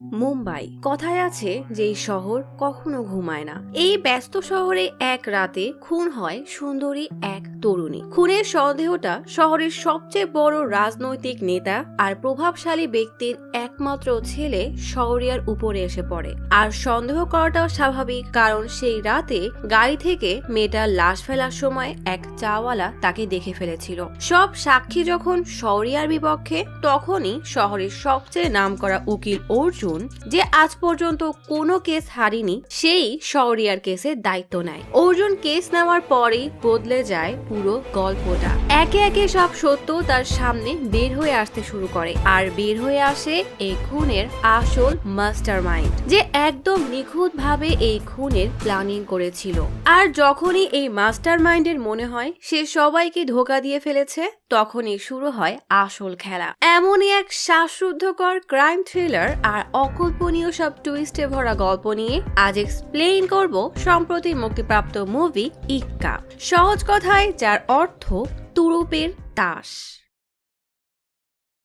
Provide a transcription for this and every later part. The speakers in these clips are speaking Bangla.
মুম্বাই কথায় আছে যে এই শহর কখনো ঘুমায় না। এই ব্যস্ত শহরে এক রাতে খুন হয় সুন্দরী এক তরুণী। খুনের সন্দেহটা শহরের সবচেয়ে বড় রাজনৈতিক নেতা আর প্রভাবশালী ব্যক্তির একমাত্র ছেলে শহরিয়ার উপরে এসে পড়ে। আর সন্দেহ করাটাও স্বাভাবিক, কারণ সেই রাতে গাড়ি থেকে মেয়েটার লাশ ফেলার সময় এক চাওয়ালা তাকে দেখে ফেলেছিল। সব সাক্ষী যখন শহরিয়ার বিপক্ষে, তখনই শহরের সবচেয়ে নামকরা উকিল অর্জুন, যে আজ পর্যন্ত কোনো কেস হারিনি, সেই শহরিয়ার কেসের দায়িত্ব নেয়। অর্জুন কেস নেওয়ার পরেই বদলে যায় পুরো গল্পটা। একে একে সব সত্য তার সামনে বের হয়ে আসতে শুরু করে, আর বের হয়ে আসে এই খুনের আসল মাস্টারমাইন্ড, যে একদম নিখুঁত ভাবে এই খুনের প্ল্যানিং করেছিল। আর যখনই এই মাস্টারমাইন্ডের মনে হয় সে সবাইকে ধোঁকা দিয়ে ফেলেছে, তখনই শুরু হয় আসল খেলা। এমনই এক শ্বাসরুদ্ধকর ক্রাইম থ্রিলার আর অকল্পনীয় সব টুইস্টে ভরা গল্প নিয়ে আজ এক্সপ্লেইন করব সম্প্রতি মুক্তিপ্রাপ্ত মুভি ইক্কা। সহজ কথায় যার অর্থ তুরুপের তাস।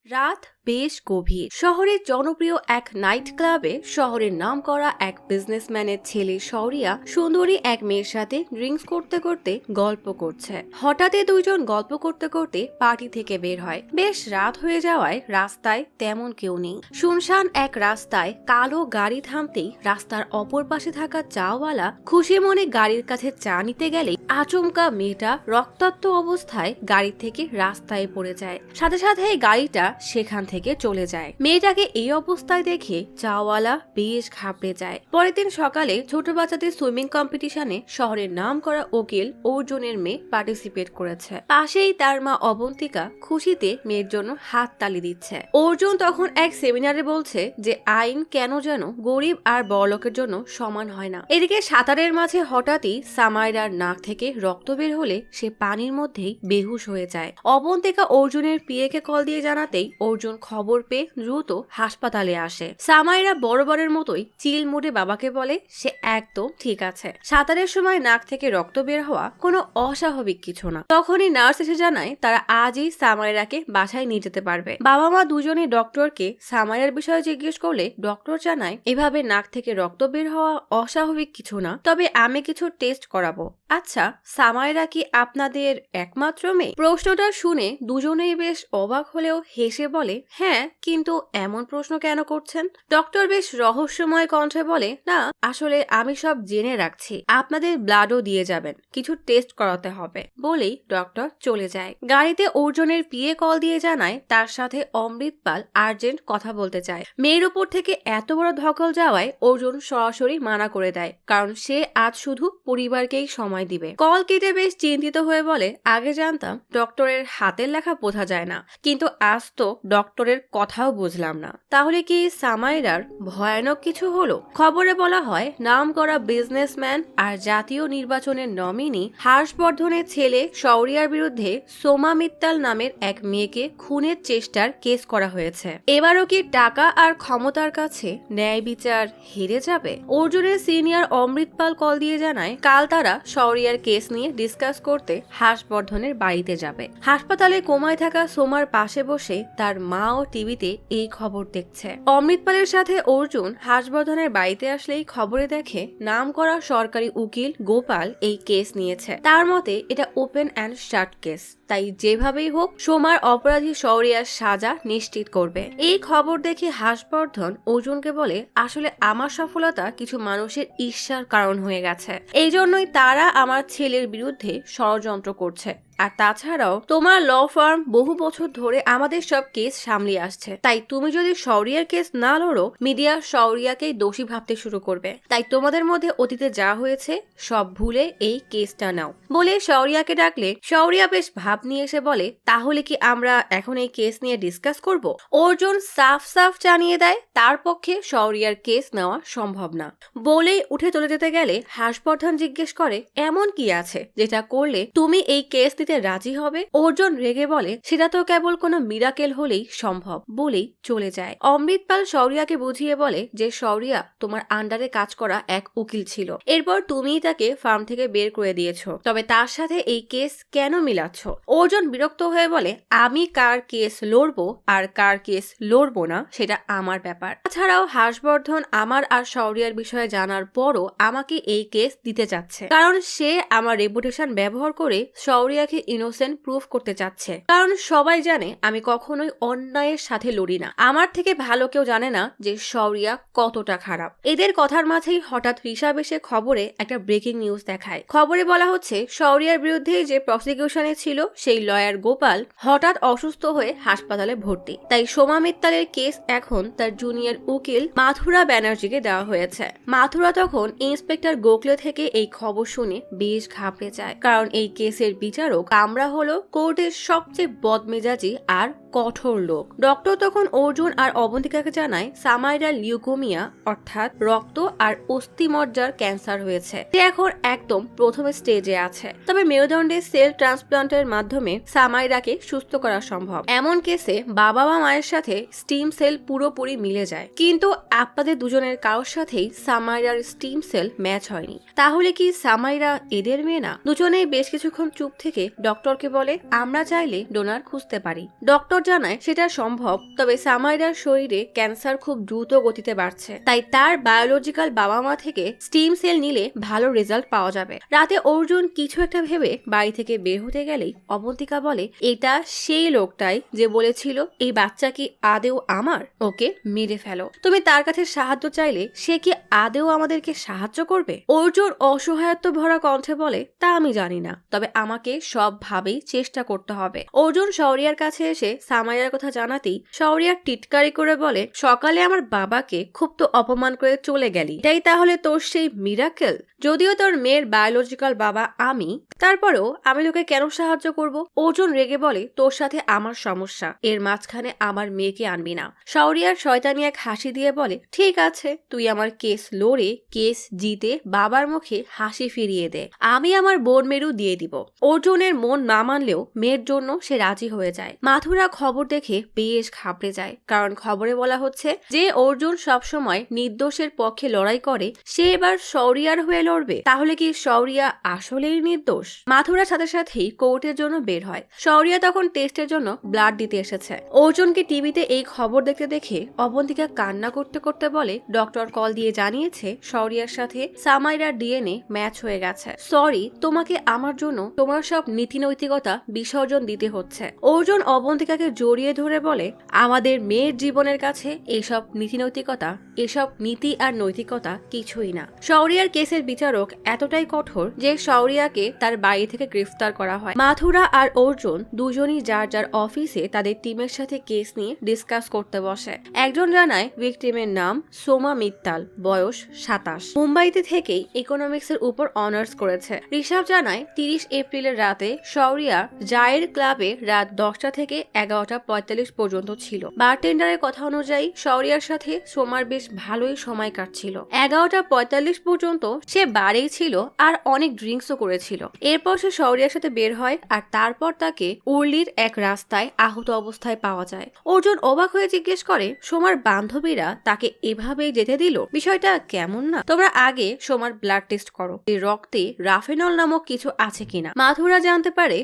রাত বেশ গভীর। শহরের জনপ্রিয় এক নাইট ক্লাবে শহরের নামকরা এক বিজনেসম্যানের ছেলে শহরিয়া সুন্দরী এক মেয়ের সাথে ড্রিঙ্কস করতে করতে গল্প করছে। হঠাৎই দুইজন গল্প করতে করতে পার্টি থেকে বের হয়। বেশ রাত হয়ে যাওয়ায় রাস্তায় তেমন কেউ নেই। শুনশান এক রাস্তায় কালো গাড়ি থামতেই রাস্তার অপর পাশে থাকা চাওয়ালা খুশি মনে গাড়ির কাছে চা নিতে গেলেই আচমকা মেয়েটা রক্তাক্ত অবস্থায় গাড়ি থেকে রাস্তায় পড়ে যায়। সাথে সাথে গাড়িটা সেখান থেকে চলে যায়। মেয়েটাকে এই অবস্থায় দেখে চাওয়ালা বেশ ঘাবড়ে যায়। পরের দিন সকালে ছোট বাচ্চাদের সুইমিং কম্পিটিশনে শহরের নাম করা উকিল অর্জুনের মেয়ে পার্টিসিপেট করেছে। পাশেই তার মা অবন্তিকা খুশিতে মেয়ের জন্য হাত তালি দিচ্ছে। অর্জুন তখন এক সেমিনারে বলছে যে আইন কেন যেন গরিব আর বড়লোকের জন্য সমান হয় না। এদিকে সাঁতারের মাঝে হঠাৎই সামাইরার নাক থেকে রক্ত বের হলে সে পানির মধ্যেই বেহুশ হয়ে যায়। অবন্তিকা অর্জুনের পিএকে কল দিয়ে জানাতেই অর্জুন খবর পেয়ে দ্রুত হাসপাতালে আসে। সামাইরা বরাবরের মতোই চিল মুডে বাবাকে বলে সে একদম ঠিক আছে। সাঁতারের সময় নাক থেকে রক্ত বের হওয়া কোনো অস্বাভাবিক কিছু না। তখনই নার্স এসে জানায় তারা আজই সামাইরাকে বাসায় নিয়ে যেতে পারবে। বাবা মা দুজনেই ডক্টরকে সামাইরার বিষয়ে জিজ্ঞেস করলে ডক্টর জানায় এভাবে নাক থেকে রক্ত বের হওয়া অস্বাভাবিক কিছু না, তবে আমি কিছু টেস্ট করাবো। আচ্ছা, সামাইরা কি আপনাদের একমাত্র মেয়ে? প্রশ্নটা শুনে দুজনেই বেশ অবাক হলেও হেসে বলে হ্যাঁ, কিন্তু এমন প্রশ্ন কেন করছেন? ডক্টর বেশ রহস্যময় কণ্ঠে বলে না, আসলে আমি সব জেনে রাখছি, আপনাদের ব্লাডও দিয়ে যাবেন, কিছু টেস্ট করাতে হবে। বলেই ডক্টর চলে যায়। গাড়িতে অর্জুনের পিএ কল দিয়ে জানায় তার সাথে অমৃতপাল আর্জেন্ট কথা বলতে চায়। মেয়ের উপর থেকে এত বড় ধকল যাওয়ায় অর্জুন সরাসরি মানা করে দেয়, কারণ সে আজ শুধু পরিবারকেই সময় দিবে। কল কেটে বেশ চিন্তিত হয়ে বলে আগে জানতাম ডক্টরের হাতের লেখা বোঝা যায় না, কিন্তু আজ তো ডক্টরের কথাও বুঝলাম না। তাহলে কি সামাইরার ভয়ানক কিছু হলো? খবরে বলা হয় নাম করা বিজনেসম্যান আর জাতীয় নির্বাচনের নমিনি হর্ষবর্ধনের ছেলে শৌরিয়ার বিরুদ্ধে সোমা মিত্তাল নামের এক মেয়েকে খুনের চেষ্টার কেস করা হয়েছে। এবারও কি টাকা আর ক্ষমতার কাছে ন্যায় বিচার হেরে যাবে? অর্জুনের সিনিয়র অমৃতপাল কল দিয়ে জানায় কাল তারা শৌরিয়ার কেস নিয়ে ডিসকাস করতে হর্ষবর্ধনের বাড়িতে যাবে। হাসপাতালে কোমায় থাকা সোমার পাশে বসে তার মা ও টিভিতে এই খবর দেখছে। অমৃতপালের সাথে অর্জুন হর্ষবর্ধনের বাড়িতে আসলেই খবরে দেখে নাম করা সরকারি উকিল গোপাল এই কেস নিয়েছে। তার মতে এটা ওপেন অ্যান্ড শাট কেস, তাই যেভাবেই হোক সোমার অপরাধী শৌরিয়ার সাজা নিশ্চিত করবে। এই খবর দেখে হর্ষবর্ধন অর্জুনকে বলে আসলে আমার সফলতা কিছু মানুষের ঈর্ষার কারণ হয়ে গেছে, এই জন্যই তারা আমার ছেলের বিরুদ্ধে ষড়যন্ত্র করছে। আর তাছাড়াও তোমার ল ফার্ম বহু বছর ধরে আমাদের সব কেস সামলিয়ে আসছে, তাই তুমি যদি শৌরিয়ার কেস না লড়ো, মিডিয়া শৌরিয়াকেই দোষী ভাবতে শুরু করবে। তাই তোমাদের মধ্যে অতীতে যা হয়েছে সব ভুলে এই কেসটা নাও। বলে শৌরিয়াকে ডাকলে শৌরিয়া বেশ ভাব নিয়ে এসে বলে তাহলে কি আমরা এখন এই কেস নিয়ে ডিসকাস করব? অর্জুন সাফ সাফ জানিয়ে দেয় তার পক্ষে শৌরিয়ার কেস নেওয়া সম্ভব না। বলেই উঠে চলে যেতে গেলে হর্ষবর্ধন জিজ্ঞেস করে এমন কি আছে যেটা করলে তুমি এই কেস নিতে দিতে রাজি হবে? অর্জুন রেগে বলে, সেটা তো কেবল কোনো মিরাকেল হলেই সম্ভব, বলেই চলে যায়। অমৃতপাল শৌরিয়াকে বুঝিয়ে বলে যে শৌরিয়া তোমার আন্ডারে কাজ করা এক উকিল ছিল, এরপর তুমিই তাকে ফার্ম থেকে বের করে দিয়েছো, তবে তার সাথে এই কেস কেন মিলাচ্ছ? অর্জুন বিরক্ত হয়ে বলে, আমি কার কেস লড়বো আর কার কেস লড়বো না সেটা আমার ব্যাপার। তাছাড়াও হর্ষবর্ধন আমার আর শৌরিয়ার বিষয়ে জানার পরও আমাকে এই কেস দিতে চাচ্ছে, কারণ সে আমার রেপুটেশন ব্যবহার করে শৌরিয়াকে ইনোসেন্ট প্রুফ করতে চাচ্ছে। কারণ সবাই জানে আমি কখনোই অন্যায়ের সাথে লড়ি না। আমার থেকে ভালো কেউ জানে না যে শৌরিয়া কতটা খারাপ। এদের কথার মাঝেই হঠাৎ ঋষাব এসে খবরে একটা ব্রেকিং নিউজ দেখায়। খবরে বলা হচ্ছে শৌরিয়ার বিরুদ্ধে যে প্রসিকিউশনে ছিল সেই লয়ার গোপাল হঠাৎ অসুস্থ হয়ে হাসপাতালে ভর্তি, তাই সোমা মিত্তালের কেস এখন তার জুনিয়র উকিল মাথুরা ব্যানার্জিকে দেওয়া হয়েছে। মাথুরা তখন ইন্সপেক্টর গোখলে থেকে এই খবর শুনে বেশ ঘাবড়ে যায়, কারণ এই কেসের বিচারক কামরা হলো কোর্টের সবচেয়ে বদমেজাজি আর কঠোর লোক। ডক্টর তখন অর্জুন আর অবন্তিকাকে জানায় সামাইরা লিউকোমিয়া অর্থাৎ রক্ত আর অস্থিমজ্জার ক্যান্সার হয়েছে, সে এখন একদম প্রথম স্টেজে আছে, তবে মেরুদণ্ডে সেল ট্রান্সপ্লান্টের মাধ্যমে সামাইরাকে সুস্থ করা সম্ভব। এমন কেসে বাবা বা মায়ের সাথে স্টিম সেল পুরোপুরি মিলে যায়, কিন্তু আপনাদের দুজনের কারোর সাথেই সামাইরার স্টিম সেল ম্যাচ হয়নি। তাহলে কি সামাইরা এদের মেয়ে না? দুজনেই বেশ কিছুক্ষণ চুপ থেকে ডক্টরকে বলে, আমরা চাইলে ডোনার খুঁজতে পারি। ডক্টর জানায় সেটা সম্ভব, তবে সামাইরার শরীরে ক্যান্সার খুব দ্রুত গতিতে বাড়ছে, তাই তার বায়োলজিক্যাল বাবা মা থেকে স্টিম সেল নিলে ভালো রেজাল্ট পাওয়া যাবে। রাতে অর্জুন কিছু একটা ভেবে বাড়ি থেকে বের হতে গেলেই অবন্তিকা বলে, এটা সেই লোকটাই যে বলেছিল এই বাচ্চা কি আদেও আমার, ওকে মেরে ফেলো। তুমি তার কাছে সাহায্য চাইলে সে কি আদেও আমাদেরকে সাহায্য করবে? অর্জুন অসহায়ত্ব ভরা কণ্ঠে বলে, তা আমি জানি না, তবে আমাকে সবভাবেই চেষ্টা করতে হবে। অর্জুন শৌরিয়ার কাছে এসে সামাইয়ার কথা জানাতেই শৌরিয়া টিটকারি করে বলে, সকালে আমার বাবাকে খুব তো অপমান করে চলে গেলি, এটাই তাহলে তোর সেই মিরাকেল? যদিও তোর মেয়ের বায়োলজিক্যাল বাবা আমি, তারপরেও আমি তোকে কেন সাহায্য করব? অর্জুন রেগে বলে, তোর সাথে আমার সমস্যা, এর মাঝখানে আমার মেয়েকে আনবি না। শৌরিয়ার শয়তানি এক হাসি দিয়ে বলে, ঠিক আছে, তুই আমার কেস লড়ে কেস জিতে বাবার মুখে হাসি ফিরিয়ে দে, আমি আমার বোন মেরু দিয়ে দিব। অর্জুনের মন না মানলেও মেয়ের জন্য সে রাজি হয়ে যায়। মাথুরা খবর দেখে বেশ ঘাবড়ে যায়, কারণ খবরে বলা হচ্ছে যে অর্জুন সবসময় নির্দোষের পক্ষে লড়াই করে সে এবার শৌরিয়ার হয়ে লড়বে। তাহলে কি শৌরিয়া আসলেই নির্দোষ? মাথুরার সাথে সাথেই কোর্টের জন্য বের হয়। শৌরিয়া তখন টেস্টের জন্য ব্লাড দিতে এসেছে। অর্জুনকে টিভিতে এই খবর দেখতে দেখে অবন্তিকা কান্না করতে করতে বলে, ডক্টর কল দিয়ে জানিয়েছে শৌরিয়ার সাথে সামাইরার ডিএনএ ম্যাচ হয়ে গেছে। সরি, তোমাকে আমার জন্য তোমার সব নীতি নৈতিকতা বিসর্জন দিতে হচ্ছে। অর্জুন অবন্তিকাকে জড়িয়ে ধরে বলে, আমাদের মেয়ের জীবনের কাছে এসব নীতি নৈতিকতা, এসব নীতি আর নৈতিকতা কিছুই না। শৌরিয়ার কেসের বিচারক এতটাই কঠোর যে শৌরিয়াকে তার বাড়ি থেকে গ্রেফতার করা হয়। মাথুরা আর অর্জুন দুজনই যার যার অফিসে তাদের টিমের সাথে কেস নিয়ে ডিসকাস করতে বসে। একজন জানায় ভিকটিমের নাম সোমা মিত্তাল, বয়স 27, মুম্বাইতে থেকেই ইকোনমিক্সের উপর অনার্স করেছে। ঋষাব জানায় 30 এপ্রিলের রাতে শৌরিয়া জায়ের ক্লাবে রাত 10টা থেকে 11:45 পর্যন্ত ছিল। বারটেন্ডারের কথা অনুযায়ী শৌরিয়ার সাথে সোমার বেশ ভালোই সময় কাটছিল। 11:45 পর্যন্ত সে বারেই ছিল আর অনেক ড্রিঙ্কসও করেছিল। এরপর সে শৌরিয়ার সাথে বের হয় আর তারপর তাকে উর্লির এক রাস্তায় আহত অবস্থায় পাওয়া যায়। অর্জুন অবাক হয়ে জিজ্ঞেস করে, সোমার বান্ধবীরা তাকে এভাবেই যেতে দিল? বিষয়টা কেমন না? তোমরা আগে সোমার ব্লাড টেস্ট করো, এই রক্তে রাফেনল নামক কিছু আছে কিনা। মাথুরা জানতে পারে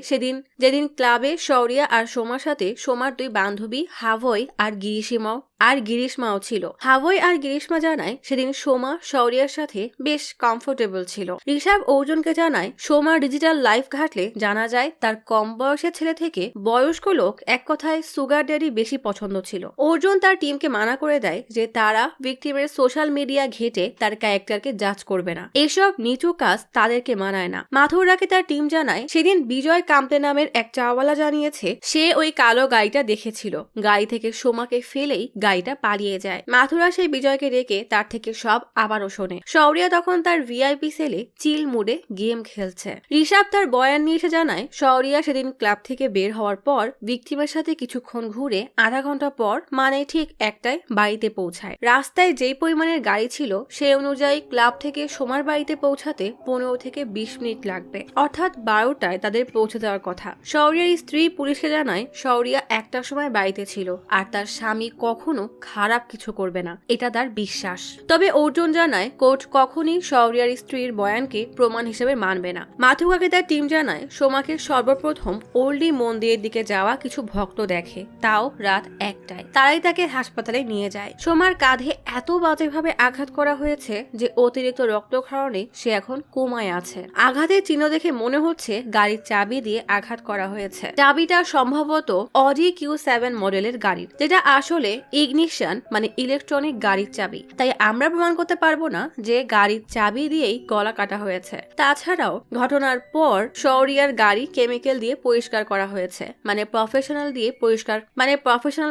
যেদিন ক্লাবে শৌরিয়া আর সোমার সাথে সোমার দুই বান্ধবী হাভয় আর গিরিশমাও ছিল। হাভয় আর গিরিশমা জানায় সেদিন সোমা শৌরিয়ার সাথে বেশ কমফোর্টেবল ছিল। ঋষাব অর্জুনকে জানায় সোমার ডিজিটাল লাইফ ঘাটলে জানা যায় তার কম বয়সের ছেলে থেকে বয়স্ক লোক, এক কথায় সুগার ড্যাডি বেশি পছন্দ ছিল। অর্জুন তার টিমকে মানা করে দেয় যে তারা ভিকটিমের সোশ্যাল মিডিয়া ঘেটে তার ক্যারেক্টারকে জাজ করবে না, এসব নিচু কাজ তাদেরকে মানায় না। মাথুরাকে তার টিম জানায় সেদিন বিজয় কাম্পে নামের এক চাওয়ালা জানিয়েছে সে ওই কালো গাড়িটা দেখেছিল, গাড়ি থেকে সোমাকে ফেলেই গাড়িটা পালিয়ে যায়। মাথুরা সেই বিজয়কে রেখে তার থেকে সব আবারও শোনে। শৌর্যা তখন তার ভিআইপি সেলে চিল মুডে গেম খেলছে। ঋষভ তার বয়ান নিয়ে এসে জানায় শৌর্যা সেদিন ক্লাব থেকে বের হওয়ার পর ভিকটিমের সাথে কিছুক্ষণ ঘুরে আধা ঘন্টা পর মানে ঠিক একটায় বাড়িতে পৌঁছায়। রাস্তায় যেই পরিমাণের গাড়ি ছিল সেই অনুযায়ী ক্লাব থেকে সোমার বাড়িতে পৌঁছাতে 15 থেকে 20 মিনিট লাগবে, অর্থাৎ 12টায় তাদের পৌঁছে দেওয়ার কথা। শৌর্যার স্ত্রী পুলিশকে জানায় শৌর্যা একটার সময় বাড়িতে ছিল আর তার স্বামী কখনো খারাপ কিছু করবে না, এটা তার বিশ্বাস। তবে অর্জুন জানায় কোর্ট কখনই শৌর্যার স্ত্রীর বয়ানকে প্রমাণ হিসেবে মানবে না। মাথুকাকে তার টিম জানায় সোমাকে সর্বপ্রথম ওল্ডি মন্দিরের দিকে যাওয়া কিছু ভক্ত দেখে, তাও রাত 1টায়। তারাই তাকে হাসপাতালে নিয়ে যায়। সোমার কাঁধে এত বাজেভাবে আঘাত করা হয়েছে যে অতিরিক্ত রক্তক্ষরণে সে এখন কোমায় আছে। আঘাতের চিহ্ন দেখে মনে হচ্ছে গাড়ির চাবি দিয়ে আঘাত করা হয়েছে। চাবিটা সম্ভবত অডি Q7 মডেলের গাড়ির, যেটা আসলে ইগনিশন মানে ইলেকট্রনিক গাড়ির চাবি। তাই আমরা প্রমাণ করতে পারবো না যে গাড়ির চাবি দিয়েই গলা কাটা হয়েছে। তাছাড়াও ঘটনার পর শৌর্যার গাড়ি কেমিক্যাল দিয়ে পরিষ্কার করা হয়েছে, মানে প্রফেশনাল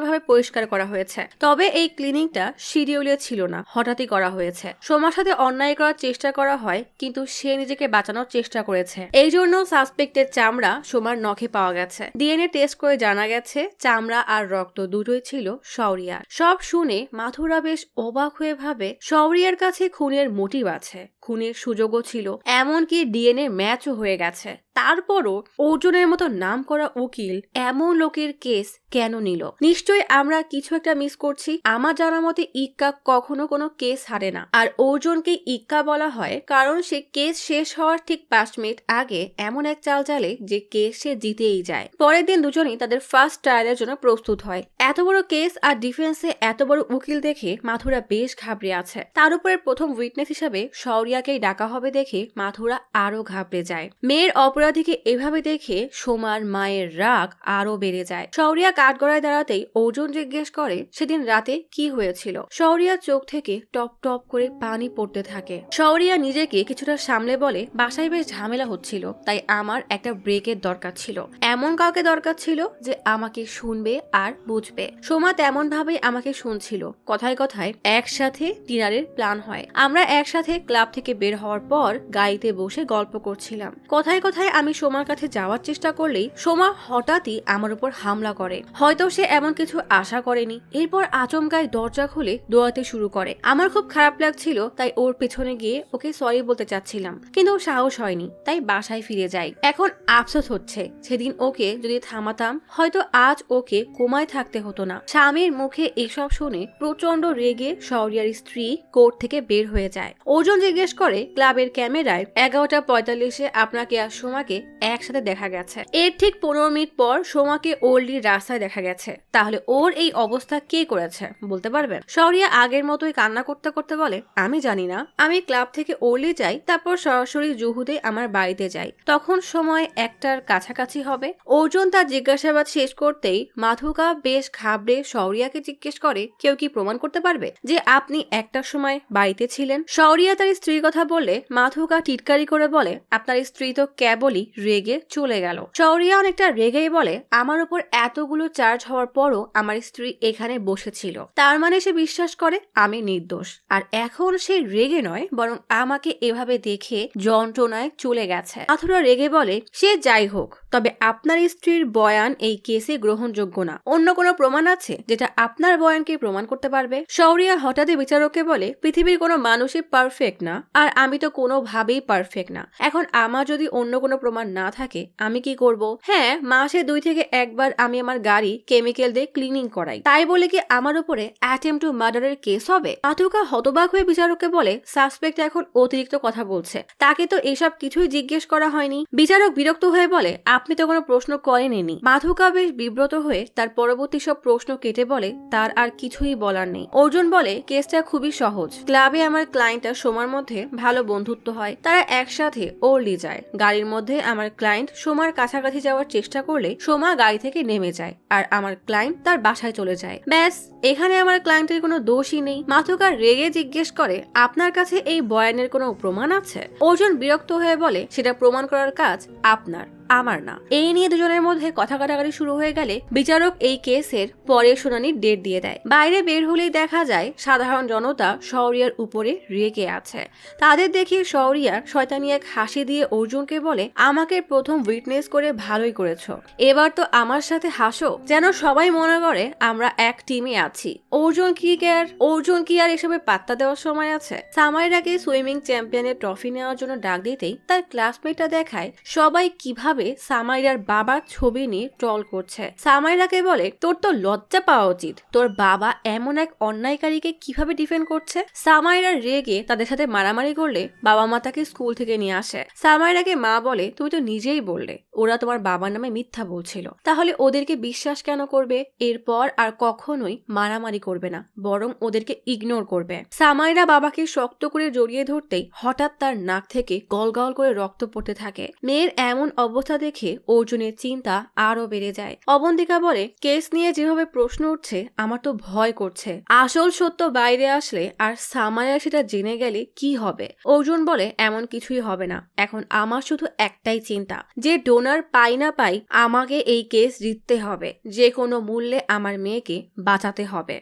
ভাবে পরিষ্কার করা হয়েছে। তবে এই ক্লিনিংটা শিডিউলে ছিল না, হঠাৎই করা হয়েছে। সোমার সাথে অন্যায় করার চেষ্টা করা হয়, কিন্তু সে নিজেকে বাঁচানোর চেষ্টা করেছে। এই জন্য সাসপেক্টের চামড়া সোমার নখে পাওয়া গেছে। ডিএনএ টেস্ট করে জানা গেছে চামড়া আর রক্ত দুটোই ছিল শৌর্যার। সব শুনে মাথুরা বেশ অবাক হয়ে ভাবে শৌর্যার কাছে খুনের মোটিভ আছে, খুনের সুযোগও ছিল, এমনকি ডিএনএ ম্যাচও হয়ে গেছে। তারপরও অর্জুনের মতো নাম করা উকিল এমন লোকের কেস কেন নিল? নিশ্চয়ই আমরা কিছু একটা মিস করছি। আমার জানা মতে ইক্কা কখনো কোনো কেস হারে না, আর অর্জুনকে ইক্কা বলা হয় কারণ সে কেস শেষ হওয়ার ঠিক 5 মিনিট আগে এমন এক চাল চালে যে কেস সে জিতেই যায়। পরের দিন দুজনেই তাদের ফার্স্ট ট্রায়ালের জন্য প্রস্তুত হয়। এত বড় কেস আর ডিফেন্সে এত বড় উকিল দেখে মাথুরা বেশ ঘাবড়ে আছে। তার উপরে প্রথম উইটনেস হিসাবে শৌর্যাকেই ডাকা হবে দেখে মাথুরা আরো ঘাবড়ে যায়। মেয়ের অপরাধীকে এভাবে দেখে সোমার মায়ের রাগ আরো বেড়ে যায়। শৌর্যা কাঠগড়ায় দাঁড়াতেই অর্জুন জিজ্ঞেস করে সেদিন রাতে কি হয়েছিল। শৌর্যার চোখ থেকে টপ টপ করে পানি পড়তে থাকে। শৌর্যা নিজেকে কিছুটা সামলে বলে বাসায় বেশ ঝামেলা হচ্ছিল, তাই আমার একটা ব্রেকের দরকার ছিল, এমন কাউকে দরকার ছিল যে আমাকে শুনবে আর বুঝবে। সোমা তেমন ভাবেই আমাকে শুনছিল। কথায় কথায় একসাথে ডিনারের প্ল্যান হয়। আমরা একসাথে ক্লাব থেকে বের হওয়ার পর গাড়িতে বসে গল্প করছিলাম। কথায় কথায় আমি সোমার কাছে যাওয়ার চেষ্টা করলেই সোমা হঠাৎই আমার উপর হামলা করে। হয়তো সে এমন কিছু আশা করেনি। এরপর আচমকায় দরজা খুলে দৌড়াতে শুরু করে। আমার খুব খারাপ লাগছিল, তাই ওর পেছনে গিয়ে ওকে সরি বলতে চাচ্ছিলাম, কিন্তু সাহস হয়নি, তাই বাসায় ফিরে যাই। এখন আফসোস হচ্ছে সেদিন ওকে যদি থামাতাম হয়তো আজ ওকে কোমায় থাকতে হতো না। স্বামীর মুখে এসব শুনে প্রচন্ড রেগে শৌর্যার স্ত্রী কোর্ট থেকে বের হয়ে যায়। অর্জুন জিজ্ঞেস করে ক্লাবের ক্যামেরায় 11:45-এ আপনাকে আর সোমাকে একসাথে দেখা গেছে। এর ঠিক 15 মিনিট পর সোমাকে ওল্ডির রাস্তায় দেখা গেছে। তাহলে ওর এই অবস্থা কে করেছে বলতে পারবেন? শৌর্যা আগের মতোই কান্না করতে করতে বলে আমি জানি না, আমি ক্লাব থেকে ওল্ডি যাই, তারপর সরাসরি জুহুতে আমার বাড়িতে যাই, তখন সময় 1টার কাছাকাছি হবে। অর্জুন তার জিজ্ঞাসাবাদ শেষ করতেই মাথুকা বেশ ঘাবড়ে শৌর্যাকে জিজ্ঞেস করে কেউ কি প্রমাণ করতে পারবে যে আপনি 1টার সময় বাড়িতে ছিলেন? শৌর্যা তার স্ত্রীর কথা বললে মাথুকা টিটকারি করে বলে আপনার স্ত্রী তো কেবলই রেগে চলে গেল। শৌর্যা অনেকটা রেগেই বলে আমার উপর এতগুলো চার্জ হওয়ার পরও আমার স্ত্রী এখানে বসেছিল, তার মানে সে বিশ্বাস করে আমি নির্দোষ। আর এখন সে রেগে নয়, বরং আমাকে এভাবে দেখে যন্ত্রণায় চলে গেছে। মাথুরা রেগে বলে সে যাই হোক, তবে আপনার স্ত্রীর বয়ান এই কেসে গ্রহণযোগ্য না। অন্য কোনো প্রমাণ আছে যেটা আপনার বয়ানকে প্রমাণ করতে পারবে? শৌর্যা হঠাৎই বিচারককে বলে পৃথিবীর কোনো মানুষই পারফেক্ট না, আর আমি তো কোনোভাবেই পারফেক্ট না। এখন আমার যদি অন্য কোনো প্রমাণ না থাকে আমি কি করব? হ্যাঁ, মাসে 2 থেকে 1 বার আমি আমার গাড়ি কেমিক্যাল দিয়ে ক্লিনিং করাই, তাই বলে কি আমার উপরে অ্যাটেম্পট টু মার্ডারের কেস হবে? মাথুকা হতবাক হয়ে বিচারককে বলে সাসপেক্ট এখন অতিরিক্ত কথা বলছে, তাকে তো এসব কিছুই জিজ্ঞেস করা হয়নি। বিচারক বিরক্ত হয়ে বলে আপনি তো কোনো প্রশ্ন করেননি। মাথুকা বেশ বিব্রত হয়ে তার পরবর্তী সব প্রশ্ন কেটে বলে তার আর কিছুই বলার নেই। অর্জুন বলে কেসটা খুবই সহজ। ক্লাবে আমার ক্লায়েন্ট আর সোমার মধ্যে ভালো বন্ধুত্ব হয়, তারা একসাথে ওল্ডি যায়। গাড়ির মধ্যে আমার ক্লায়েন্ট সোমার কাছাকাছি যাওয়ার চেষ্টা করলে সোমা গাড়ি থেকে নেমে যায় আর আমার ক্লায়েন্ট তার বাসায় চলে যায়। ব্যাস, এখানে আমার ক্লায়েন্টের কোনো দোষই নেই। মাথুকা রেগে জিজ্ঞেস করে আপনার কাছে এই বয়ানের কোনো প্রমাণ আছে? অর্জুন বিরক্ত হয়ে বলে সেটা প্রমাণ করার কাজ আপনার, আমার না। এই নিয়ে দুজনের মধ্যে কথা কাটাকাটি শুরু হয়ে গেলে বিচারক এই কেসের পরের শুনানির ডেট দিয়ে দেয়। বাইরে বের হলেই দেখা যায় সাধারণ জনতা শহরিয়ার উপরে রেগে আছে। তাদের দেখে শহরিয়া শয়তানি এক হাসি দিয়ে অর্জুনকে বলে, আমাকে প্রথম উইটনেস করে ভালোই করেছো, এবার তো আমার সাথে হাসো, যেন সবাই মনে করে আমরা এক টিমে আছি। অর্জুন কি আর এসবে পাত্তা দেওয়ার সময় আছে? সামাইরাকে সুইমিং চ্যাম্পিয়নের ট্রফি নেওয়ার জন্য ডাক দিতেই তার ক্লাসমেটটা দেখায় সবাই কিভাবে সামাইরার বাবার ছবি নিয়ে ট্রল করছে। সামাইরাকে বলে, তোর তো লজ্জা পাওয়া উচিত, তোর বাবা এমন এক অন্যায়কারীকে কিভাবে ডিফেন্ড করছে। সামাইরা রেগে তাদের সাথে মারামারি করলে বাবা মা তাকে স্কুল থেকে নিয়ে আসে। সামাইরাকে মা বলে, তুমি তো নিজেই বললে ওরা তোমার বাবার নামে মিথ্যা বলছিল, তাহলে ওদেরকে বিশ্বাস কেন করবে? এরপর আর কখনোই মারামারি করবে না, বরং ওদেরকে ইগনোর করবে। সামাইরা বাবাকে শক্ত করে জড়িয়ে ধরতেই হঠাৎ তার নাক থেকে গলগল করে রক্ত পড়তে থাকে। মেয়ের এমন অবস্থা দেখে অর্জুনের চিন্তা আরো বেড়ে যায়। অবন্তিকা বলে, কেস নিয়ে যেভাবে প্রশ্ন উঠছে আমার তো ভয় করছে, আসল সত্য বাইরে আসলে আর সামাইরা সেটা জেনে গেলে কি হবে? অর্জুন বলে, এমন কিছুই হবে না, এখন আমার শুধু একটাই চিন্তা, যে ডোনার পাই না পাই আমাকে এই কেস জিততে হবে, যে কোনো মূল্যে আমার মেয়েকে বাঁচাতে হবে।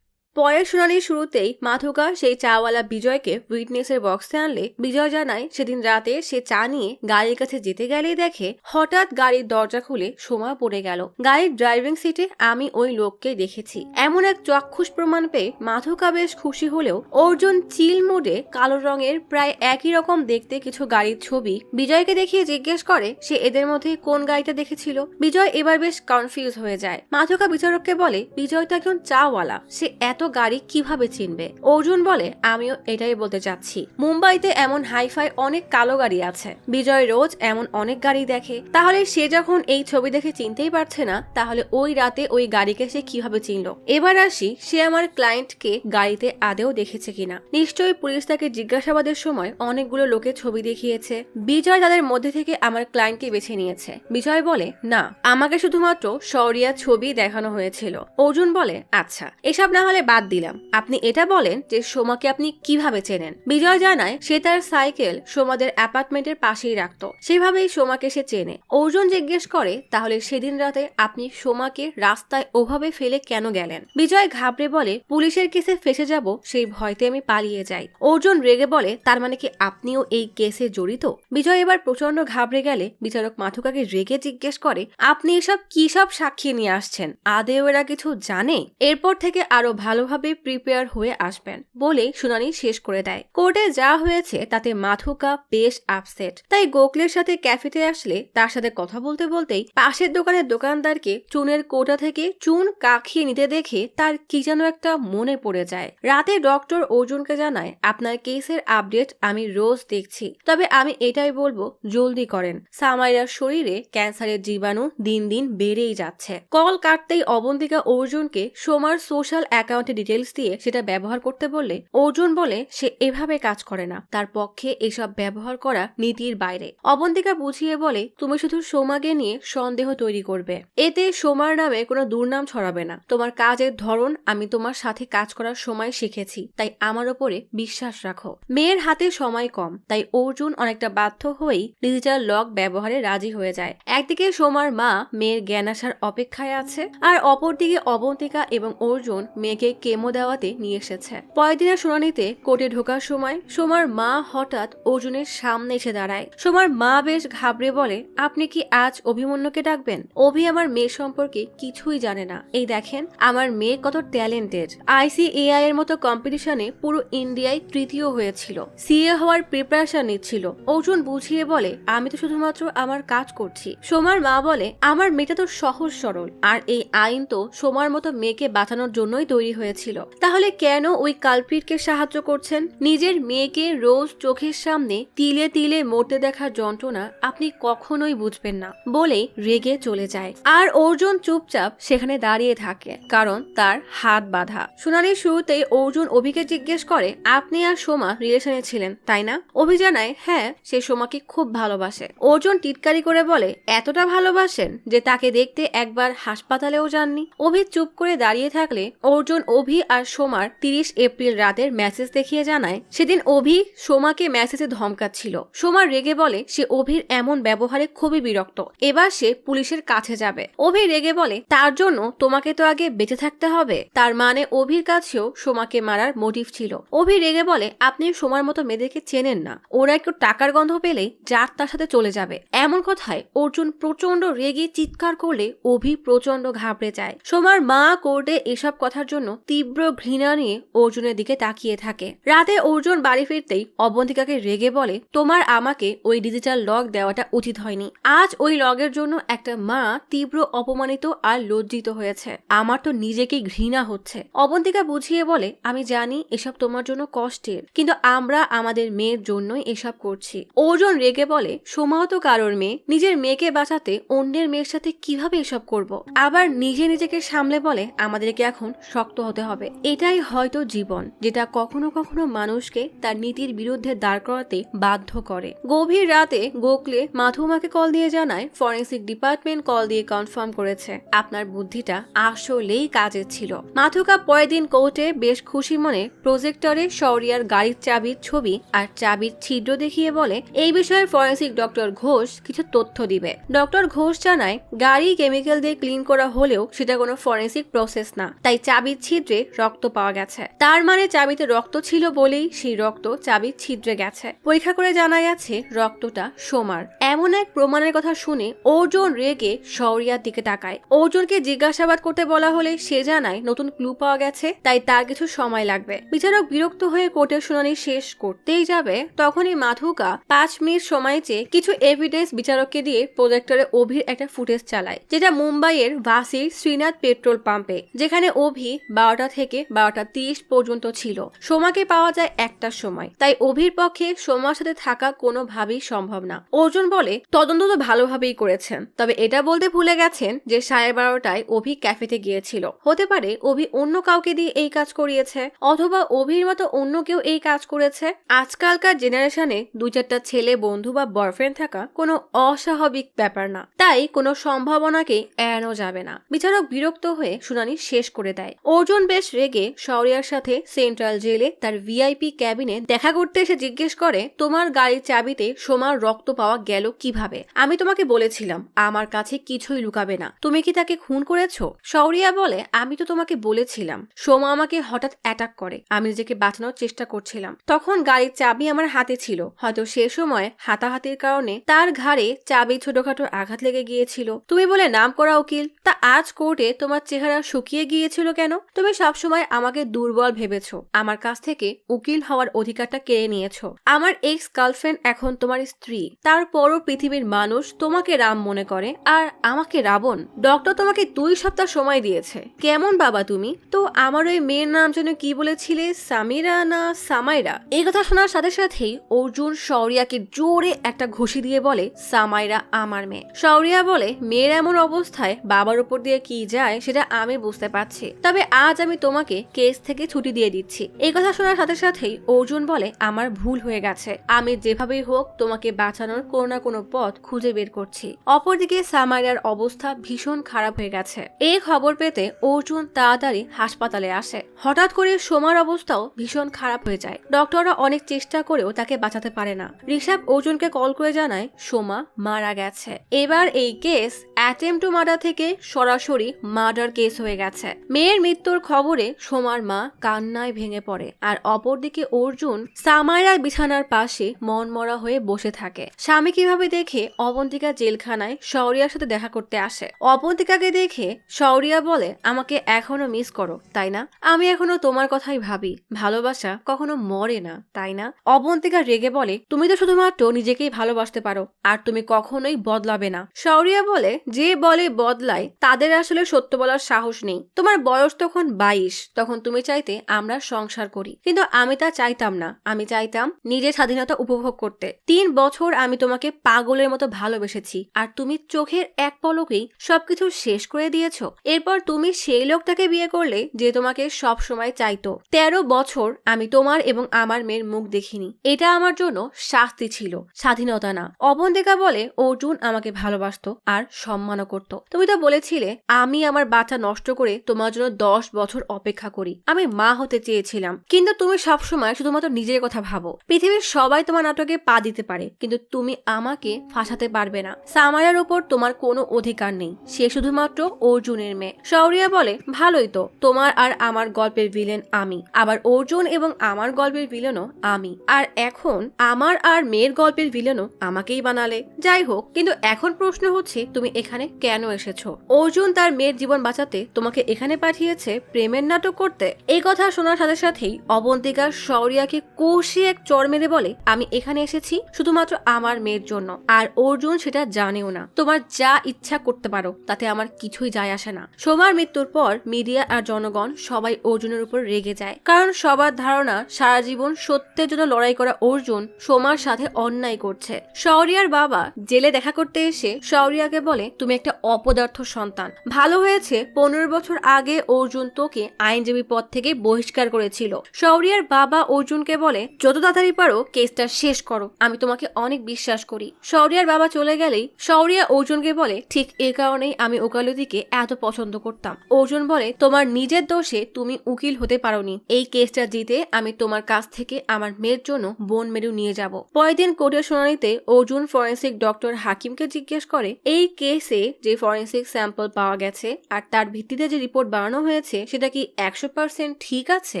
পরের শুনানির শুরুতেই মাথুকা সেই চাওয়ালা বিজয়কে উইটনেসের বক্সে আনলে বিজয় জানায় সেদিন রাতে সে চা নিয়ে গাড়ির কাছে যেতে গেলেই দেখে হঠাৎ গাড়ির দরজা খুলে সোমা পড়ে গেল। গাড়ির ড্রাইভিং সিটে আমি ওই লোককে দেখেছি। এমন এক চাক্ষুষ প্রমাণ পেয়ে মাথুকা বেশ খুশি হলেও অর্জুন চিল মুডে কালো রঙের প্রায় একই রকম দেখতে কিছু গাড়ির ছবি বিজয়কে দেখিয়ে জিজ্ঞেস করে সে এদের মধ্যে কোন গাড়িটা দেখেছিল। বিজয় এবার বেশ কনফিউজ হয়ে যায়। মাথুকা বিচারককে বলে, বিজয় তো একজন চাওয়ালা, সে এত গাড়ি কিভাবে চিনবে? অর্জুন বলে, আমিও এটাই বলতে চাচ্ছি, মুম্বাইতে এমন হাইফাই অনেক কালো গাড়ি আছে, বিজয় রোজ এমন অনেক গাড়ি দেখে, তাহলে সে যখন এই ছবি দেখে চিনতেই পারছে না, তাহলে ওই রাতে ওই গাড়িকে সে কিভাবে চিনল? এবার আসি, সে আমার ক্লায়েন্টকে গাড়িতে আদেও দেখেছে কিনা। নিশ্চয়ই পুলিশ তাকে জিজ্ঞাসাবাদের সময় অনেকগুলো লোকের ছবি দেখিয়েছে, বিজয় তাদের মধ্যে থেকে আমার ক্লায়েন্টকে বেছে নিয়েছে। বিজয় বলে, না, আমাকে শুধুমাত্র শৌরিয়ার ছবি দেখানো হয়েছিল। অর্জুন বলে, আচ্ছা, এসব না হলে বাদ দিলাম, আপনি এটা বলেন যে সোমাকে আপনি কিভাবে চেনেন? বিজয় জানায় সে তার সাইকেল সোমাদের অ্যাপার্টমেন্টের পাশেই রাখতো, সেভাবেই সোমাকে সে চেনে। অর্জুন জিজ্ঞেস করে, তাহলে সেদিন রাতে আপনি সোমাকে রাস্তায় ওভাবে ফেলে কেন গেলেন? বিজয় ঘাবড়ে বলে, পুলিশের কেসে ফেসে যাব সেই ভয়তে আমি পালিয়ে যাই। অর্জুন রেগে বলে, তার মানে কি আপনিও এই কেসে জড়িত? বিজয় এবার প্রচন্ড ঘাবড়ে গেলে বিচারক মাথুকাকে রেগে জিজ্ঞেস করে, আপনি এসব কি সব সাক্ষী নিয়ে আসছেন? আদেও এরা কিছু জানে? এরপর থেকে আরো ভালোভাবে প্রিপেয়ার হয়ে আসবেন বলে শুনানি শেষ করে দেয়। কোর্টে যা হয়েছে তাতে মাথুকা বেশ আপসেট, তাই গোখলের সাথে ক্যাফেতে আসলে তার সাথে কথা বলতে বলতেই পাশের দোকানের দোকানদারকে চুনের কোটা থেকে চুন কাখিয়ে নিতে দেখে তার কি যেন একটা মনে পড়ে যায়। রাতে ডক্টর অর্জুনকে জানায়, আপনার কেসের আপডেট আমি রোজ দেখছি, তবে আমি এটাই বলবো, জলদি করেন, সামাইরার শরীরে ক্যান্সারের জীবাণু দিন দিন বেড়েই যাচ্ছে। কল কাটতেই অবন্তিকা অর্জুনকে সোমার সোশ্যাল অ্যাকাউন্টে ডিটেলস দিয়ে সেটা ব্যবহার করতে বললে অর্জুন বলে সে এভাবে কাজ করে না, তার পক্ষে এসব ব্যবহার করা নীতির বাইরে। অবন্তিকা বুঝিয়ে বলে, তুমি শুধু সোমাকে নিয়ে সন্দেহ তৈরি করবে, এতে সোমার নামে কোনো দুর্নাম ছড়াবে না। তোমার কাজের ধরন আমি তোমার সাথে কাজ করার সময় শিখেছি, তাই আমার ওপরে বিশ্বাস রাখো। মেয়ের হাতে সময় কম, তাই অর্জুন অনেকটা বাধ্য হয়েই ডিজিটাল লক ব্যবহারে রাজি হয়ে যায়। একদিকে সোমার মা মেয়ের জ্ঞান আসার অপেক্ষায় আছে, আর অপরদিকে অবন্তিকা এবং অর্জুন মেয়েকে কেমো দেওয়াতে নিয়ে এসেছে। পরের দিনের শুনানিতে কোর্টে ঢোকার সময় সোমার মা হঠাৎ অর্জুনের সামনে এসে দাঁড়ায়। সোমার মা বেশ ঘাবড়ে বলে, আপনি কি আজ অভিমন্যুকে ডাকবেন? অভি আমার মেয়ে সম্পর্কে কিছুই জানে না, এই দেখেন আমার মেয়ে কত ট্যালেন্টেড, ICAI এর মতো কম্পিটিশনে পুরো ইন্ডিয়ায় তৃতীয় হয়েছিল, CA হওয়ার প্রিপারেশন নিচ্ছিল। অর্জুন বুঝিয়ে বলে, আমি তো শুধুমাত্র আমার কাজ করছি। সোমার মা বলে, আমার মেয়েটা তো সহজ সরল, আর এই আইন তো সোমার মতো মেয়েকে বাঁচানোর জন্যই তৈরি হয়েছিল, তাহলে কেন ওই কালপ্রিটকে সাহায্য করছেন? নিজের মেয়েকে রোজ চোখের সামনে তিলে তিলে মরতে দেখার যন্ত্রণা আপনি কখনোই বুঝবেন না বলেই রেগে চলে যায়। আর অর্জুন চুপচাপ সেখানে দাঁড়িয়ে থাকে, কারণ তার হাত বাঁধা। শুনানির শুরুতেই অর্জুন অভিকে জিজ্ঞেস করে, আপনি আর সোমা রিলেশনে ছিলেন তাই না? অভি জানায়, হ্যাঁ, সে সোমাকে খুব ভালোবাসে। অর্জুন টিটকারি করে বলে, এতটা ভালোবাসেন যে তাকে দেখতে একবার হাসপাতালেও যাননি? অভি চুপ করে দাঁড়িয়ে থাকলে অর্জুন অভি আর সোমার 30 এপ্রিল রাতের মেসেজ দেখিয়ে জানায় সেদিন অভি সোমাকে মেসেজে ধমকাচ্ছিল। সোমা রেগে বলে সে অভির এমন ব্যবহারে খুবই বিরক্ত, এবার সে পুলিশের কাছে যাবে। অভি রেগে বলে তার জন্য তোমাকে তো আগে বেঁচে থাকতে হবে। তার মানে অভির কাছেও সোমাকে মারার মোটিভ ছিল। অভি রেগে বলে আপনি সোমার মতো মেয়েদেরকে চেনেন না, ওরা একটু টাকার গন্ধ পেলেই যার তার সাথে চলে যাবে। এমন কথায় অর্জুন প্রচন্ড রেগে চিৎকার করলে অভি প্রচন্ড ঘাবড়ে যায়। সোমার মা কোর্টে এসব কথার জন্য তীব্র ঘৃণা নিয়ে অর্জুনের দিকে তাকিয়ে থাকে। রাতে অর্জুন বাড়ি ফিরতেই অবন্তিকাকে রেগে বলে তোমার আমাকে ওই ডিজিটাল লগ দেওয়াটা উচিত হয়নি। আজ ওই লগের জন্য একটা মা তীব্র অপমানিত আর লজ্জিত হয়েছে। আমার তো নিজেকেই ঘৃণা হচ্ছে। অবন্তিকা বুঝিয়ে বলে আমি জানি এসব তোমার জন্য কষ্টের, কিন্তু আমরা আমাদের মেয়ের জন্যই এসব করছি। অর্জুন রেগে বলে সোমাও তো কারোর মেয়ে, নিজের মেয়েকে বাঁচাতে অন্যের মেয়ের সাথে কিভাবে এসব করব। আবার নিজেকে সামলে বলে আমাদেরকে এখন শক্ত হতে হবে। এটাই হয়তো জীবন, যেটা কখনো কখনো মানুষকে তার নীতির বিরুদ্ধে দাঁড় করাতে বাধ্য করে। গভীর রাতে গোখলে মাথুমাকে কল দিয়ে জানায় ফরেন্সিক ডিপার্টমেন্ট কল দিয়ে কনফার্ম করেছে আপনার বুদ্ধিটা আসলেই কাজের ছিল। মাথুকা পরের দিন কোর্টে বেশ খুশি মনে প্রজেক্টরে শৌরিয়ার গাড়ির চাবির ছবি আর চাবির ছিদ্র দেখিয়ে বলে এই বিষয়ে ফরেন্সিক ডক্টর ঘোষ কিছু তথ্য দিবে। ডক্টর ঘোষ জানায় গাড়ি কেমিক্যাল দিয়ে ক্লিন করা হলেও সেটা কোনো ফরেন্সিক প্রসেস না, তাই চাবির ছিদ্রে রক্ত পাওয়া গেছে। তার মানে চাবিতে রক্ত ছিল বলেই সেই রক্ত চাবির ছিদ্রে গেছে। পরীক্ষা করে জানা গেছে রক্তটা সোমার। এমন এক প্রমাণের কথা শুনে অর্জুন রেগে শৌরিয়ার দিকে তাকায়। অর্জুনকে জিজ্ঞাসাবাদ করতে বলা হলে সে জানায় নতুন ক্লু পাওয়া গেছে, তাই তার কিছু সময় লাগবে। বিচারক বিরক্ত হয়ে কোর্টের শুনানি শেষ করতেই যাবে, তখনই মাথুকা 5 মিনিট সময় চেয়ে কিছু এভিডেন্স বিচারককে দিয়ে প্রজেক্টরে অভির একটা ফুটেজ চালায়, যেটা মুম্বাইয়ের ভাসির শ্রীনাথ পেট্রোল পাম্পে, যেখানে অভি 12টা থেকে 12:30 পর্যন্ত ছিল। সোমাকে পাওয়া যায় 1টার সময়, তাই অভির পক্ষে সোমার সাথে থাকা কোনোভাবেই সম্ভব না। অর্জুন বলে তদন্ত তো ভালোভাবেই করেছেন, তবে এটা বলতে ভুলে গেছেন যে 12:30টায় অভি ক্যাফেতে গিয়েছিল। হতে পারে অভি অন্য কাউকে দিয়ে এই কাজ করিয়েছে, অথবা অভির মতো অন্য কেউ এই কাজ করেছে। আজকালকার জেনারেশনে 2-4টা ছেলে বন্ধু বা বয়ফ্রেন্ড থাকা কোনো অস্বাভাবিক ব্যাপার না, তাই কোনো সম্ভাবনাকে এড়ানো যাবে না। বিচারক বিরক্ত হয়ে শুনানি শেষ করে দেয়। অর্জুন বেশ রেগে শৌরিয়ার সাথে সেন্ট্রাল জেলে তার ভিআইপি ক্যাবিনে দেখা করতে এসে জিজ্ঞেস করে তোমার গাড়ির চাবিতে সোমার রক্ত পাওয়া গেল কিভাবে? আমি তোমাকে বলেছিলাম আমার কাছে কিছুই লুকাবে না, তুমি কি তাকে খুন করেছো? শৌরিয়া বলে আমি তো তোমাকে বলেছিলাম সোমা আমাকে হঠাৎ অ্যাটাক করে, আমি নিজেকে বাঁচানোর চেষ্টা করছিলাম, তখন গাড়ির চাবি আমার হাতে ছিল, হয়তো সে সময় হাতাহাতির কারণে তার ঘাড়ে চাবি ছোটখাটো আঘাত লেগে গিয়েছিল। তুমি বলে নাম করা উকিল, তা আজ কোর্টে তোমার চেহারা শুকিয়ে গিয়েছিল কেন? তুমি সবসময় আমাকে দুর্বল ভেবেছো, আমার কাছ থেকে উকিল হওয়ার অধিকারটা কেড়ে নিয়েছো। আমার এক্স গার্লফ্রেন্ড এখন তোমার স্ত্রী, তারপরও পৃথিবীর মানুষ তোমাকে রাম মনে করে আর আমাকে রাবণ। ডক্টর তোমাকে 2 সপ্তাহ সময় দিয়েছে, কেমন বাবা তুমি? তো আমার ওই মেয়ের নাম যেন কি বলেছিলে, সামিরা না সামাইরা? এই কথা শোনার সাথে সাথেই অর্জুন শৌরিয়াকে জোরে একটা ঘুষি দিয়ে বলে সামাইরা আমার মেয়ে। শৌরিয়া বলে মেয়ের এমন অবস্থায় বাবার উপর দিয়ে কি যায় সেটা আমি বুঝতে পারছি, তবে আজ আমি তোমাকে কেস থেকে ছুটি দিয়ে দিচ্ছি। এই কথা শোনার সাথে সাথেই অর্জুন বলে আমার ভুল হয়ে গেছে, আমি যেভাবেই হোক তোমাকে বাঁচানোর কোনো না কোনো পথ খুঁজে বের করছি। অপরদিকে সামাইরার অবস্থা ভীষণ খারাপ হয়ে গেছে। এই খবর পেতে অর্জুন তাড়াতাড়ি হাসপাতালে আসে। হঠাৎ করে সোমার অবস্থাও ভীষণ খারাপ হয়ে যায়। ডক্টররা অনেক চেষ্টা করেও তাকে বাঁচাতে পারে না। ঋষভ অর্জুনকে কল করে জানায় সোমা মারা গেছে। এবার এই কেস অ্যাটেম্প টু মার্ডার থেকে সরাসরি মার্ডার কেস হয়ে গেছে। মেয়ের মৃত্যুর খবরে সোমার মা কান্নায় ভেঙে পড়ে, আর অপরদিকে অর্জুন সামাইরার বিছানার পাশে মনমরা হয়ে বসে থাকে। স্বামী কিভাবে দেখে অবন্তিকা জেলখানায় শৌরিয়ার সাথে দেখা করতে আসে। অবন্তিকাকে দেখে শৌরিয়া বলে আমাকে এখনো মিস করো তাই না? আমি এখনো তোমার কথাই ভাবি, ভালোবাসা কখনো মরে না তাই না? অবন্তিকা রেগে বলে তুমি তো শুধুমাত্র নিজেকেই ভালোবাসতে পারো, আর তুমি কখনোই বদলাবে না। শৌরিয়া বলে যে বলে বদলায় তাদের আসলে সত্য বলার সাহস নেই। তোমার বয়স তখন 22, তখন তুমি চাইতে আমরা সংসার করি, কিন্তু আমি তা চাইতাম না। আমি চাইতাম নিজের স্বাধীনতা উপভোগ করতে। 3 বছর আমি তোমাকে পাগলের মতো ভালোবেসেছি, আর তুমি চোখের এক পলকেই সবকিছু শেষ করে দিয়েছো। এরপর তুমি সেই লোকটাকে বিয়ে করলে যে তোমাকে সব সময় চাইতো। 13 বছর আমি তোমার এবং আমার মেয়ের মুখ দেখিনি। এটা আমার জন্য শাস্তি ছিল, স্বাধীনতা না। অবন্তিকা বলে অর্জুন আমাকে ভালোবাসতো আর সম্মান সম্মানও করত। তুমি তো বলেছিলে আমি আমার বাচ্চা নষ্ট করে তোমার জন্য 10 বছর অপেক্ষা করি। আমি মা হতে চেয়েছিলাম, কিন্তু তুমি সবসময় শুধুমাত্র নিজের কথা ভাবো। পৃথিবীর সবাই তোমার নাটকে পা দিতে পারে, কিন্তু তুমি আমাকে ফাঁসাতে পারবে না। সামারার উপর তোমার কোনো অধিকার নেই, সে শুধুমাত্র অর্জুনের মেয়ে। শৌরিয়া বলে, ভালোই তো, তোমার আর আমার গল্পের ভিলেন আমি, আবার অর্জুন এবং আমার গল্পের ভিলেনও আমি, আর এখন আমার আর মেয়ের গল্পের ভিলেনও আমাকেই বানালে। যাই হোক, কিন্তু এখন প্রশ্ন হচ্ছে তুমি এখানে কেন এসেছো? অর্জুন তার মেয়ের জীবন বাঁচাতে তোমাকে এখানে পাঠিয়েছে প্রেমের নাটক করতে। এই কথা শোনার সাথে সাথেই অবন্তিকা শৌরিয়াকে কষিয়ে এক চড় মেরে বলে, আমি এখানে এসেছি শুধুমাত্র আমার মেয়ের জন্য, আর অর্জুন সেটা জানেও না। তোমার যা ইচ্ছা করতে পারো, তাতে আমার কিছুই যায় আসে না। সোমার মৃত্যুর পর মিডিয়া আর জনগণ সবাই অর্জুনের উপর রেগে যায়, কারণ সবার ধারণা সারা জীবন সত্যের জন্য লড়াই করা অর্জুন সোমার সাথে অন্যায় করছে। শৌরিয়ার বাবা জেলে দেখা করতে এসে শৌরিয়াকে বলে, তুমি একটা অপদার্থ সন্তান। ভালো হয়েছে 15 বছর আগে অর্জুন তোকে আইনজীবী পদ থেকে বহিষ্কার করেছিল। শৌরিয়ার বাবা অর্জুনকে বলে, যত তাড়াতাড়ি পারো কেসটা শেষ করো, আমি তোমাকে অনেক বিশ্বাস করি। শৌরিয়ার বাবা চলে গেলেই শৌরিয়া অর্জুনকে বলে, ঠিক এ কারণেই আমি ওকালতিকে এত পছন্দ করতাম। অর্জুন বলে, তোমার নিজের দোষে তুমি উকিল হতে পারোনি। এই কেসটা জিতে আমি তোমার কাছ থেকে আমার মেয়ের জন্য বোন মেরু নিয়ে যাব। পরের দিন কোর্টের শুনানিতে অর্জুন ফরেন্সিক ডক্টর হাকিমকে জিজ্ঞেস করে, এই কেসে যে ফরেন্সিক স্যাম্পল পাওয়া গেছে আর তার ভিত্তিতে যে রিপোর্ট বানানো হয়েছে সেটা কি 100% ঠিক আছে?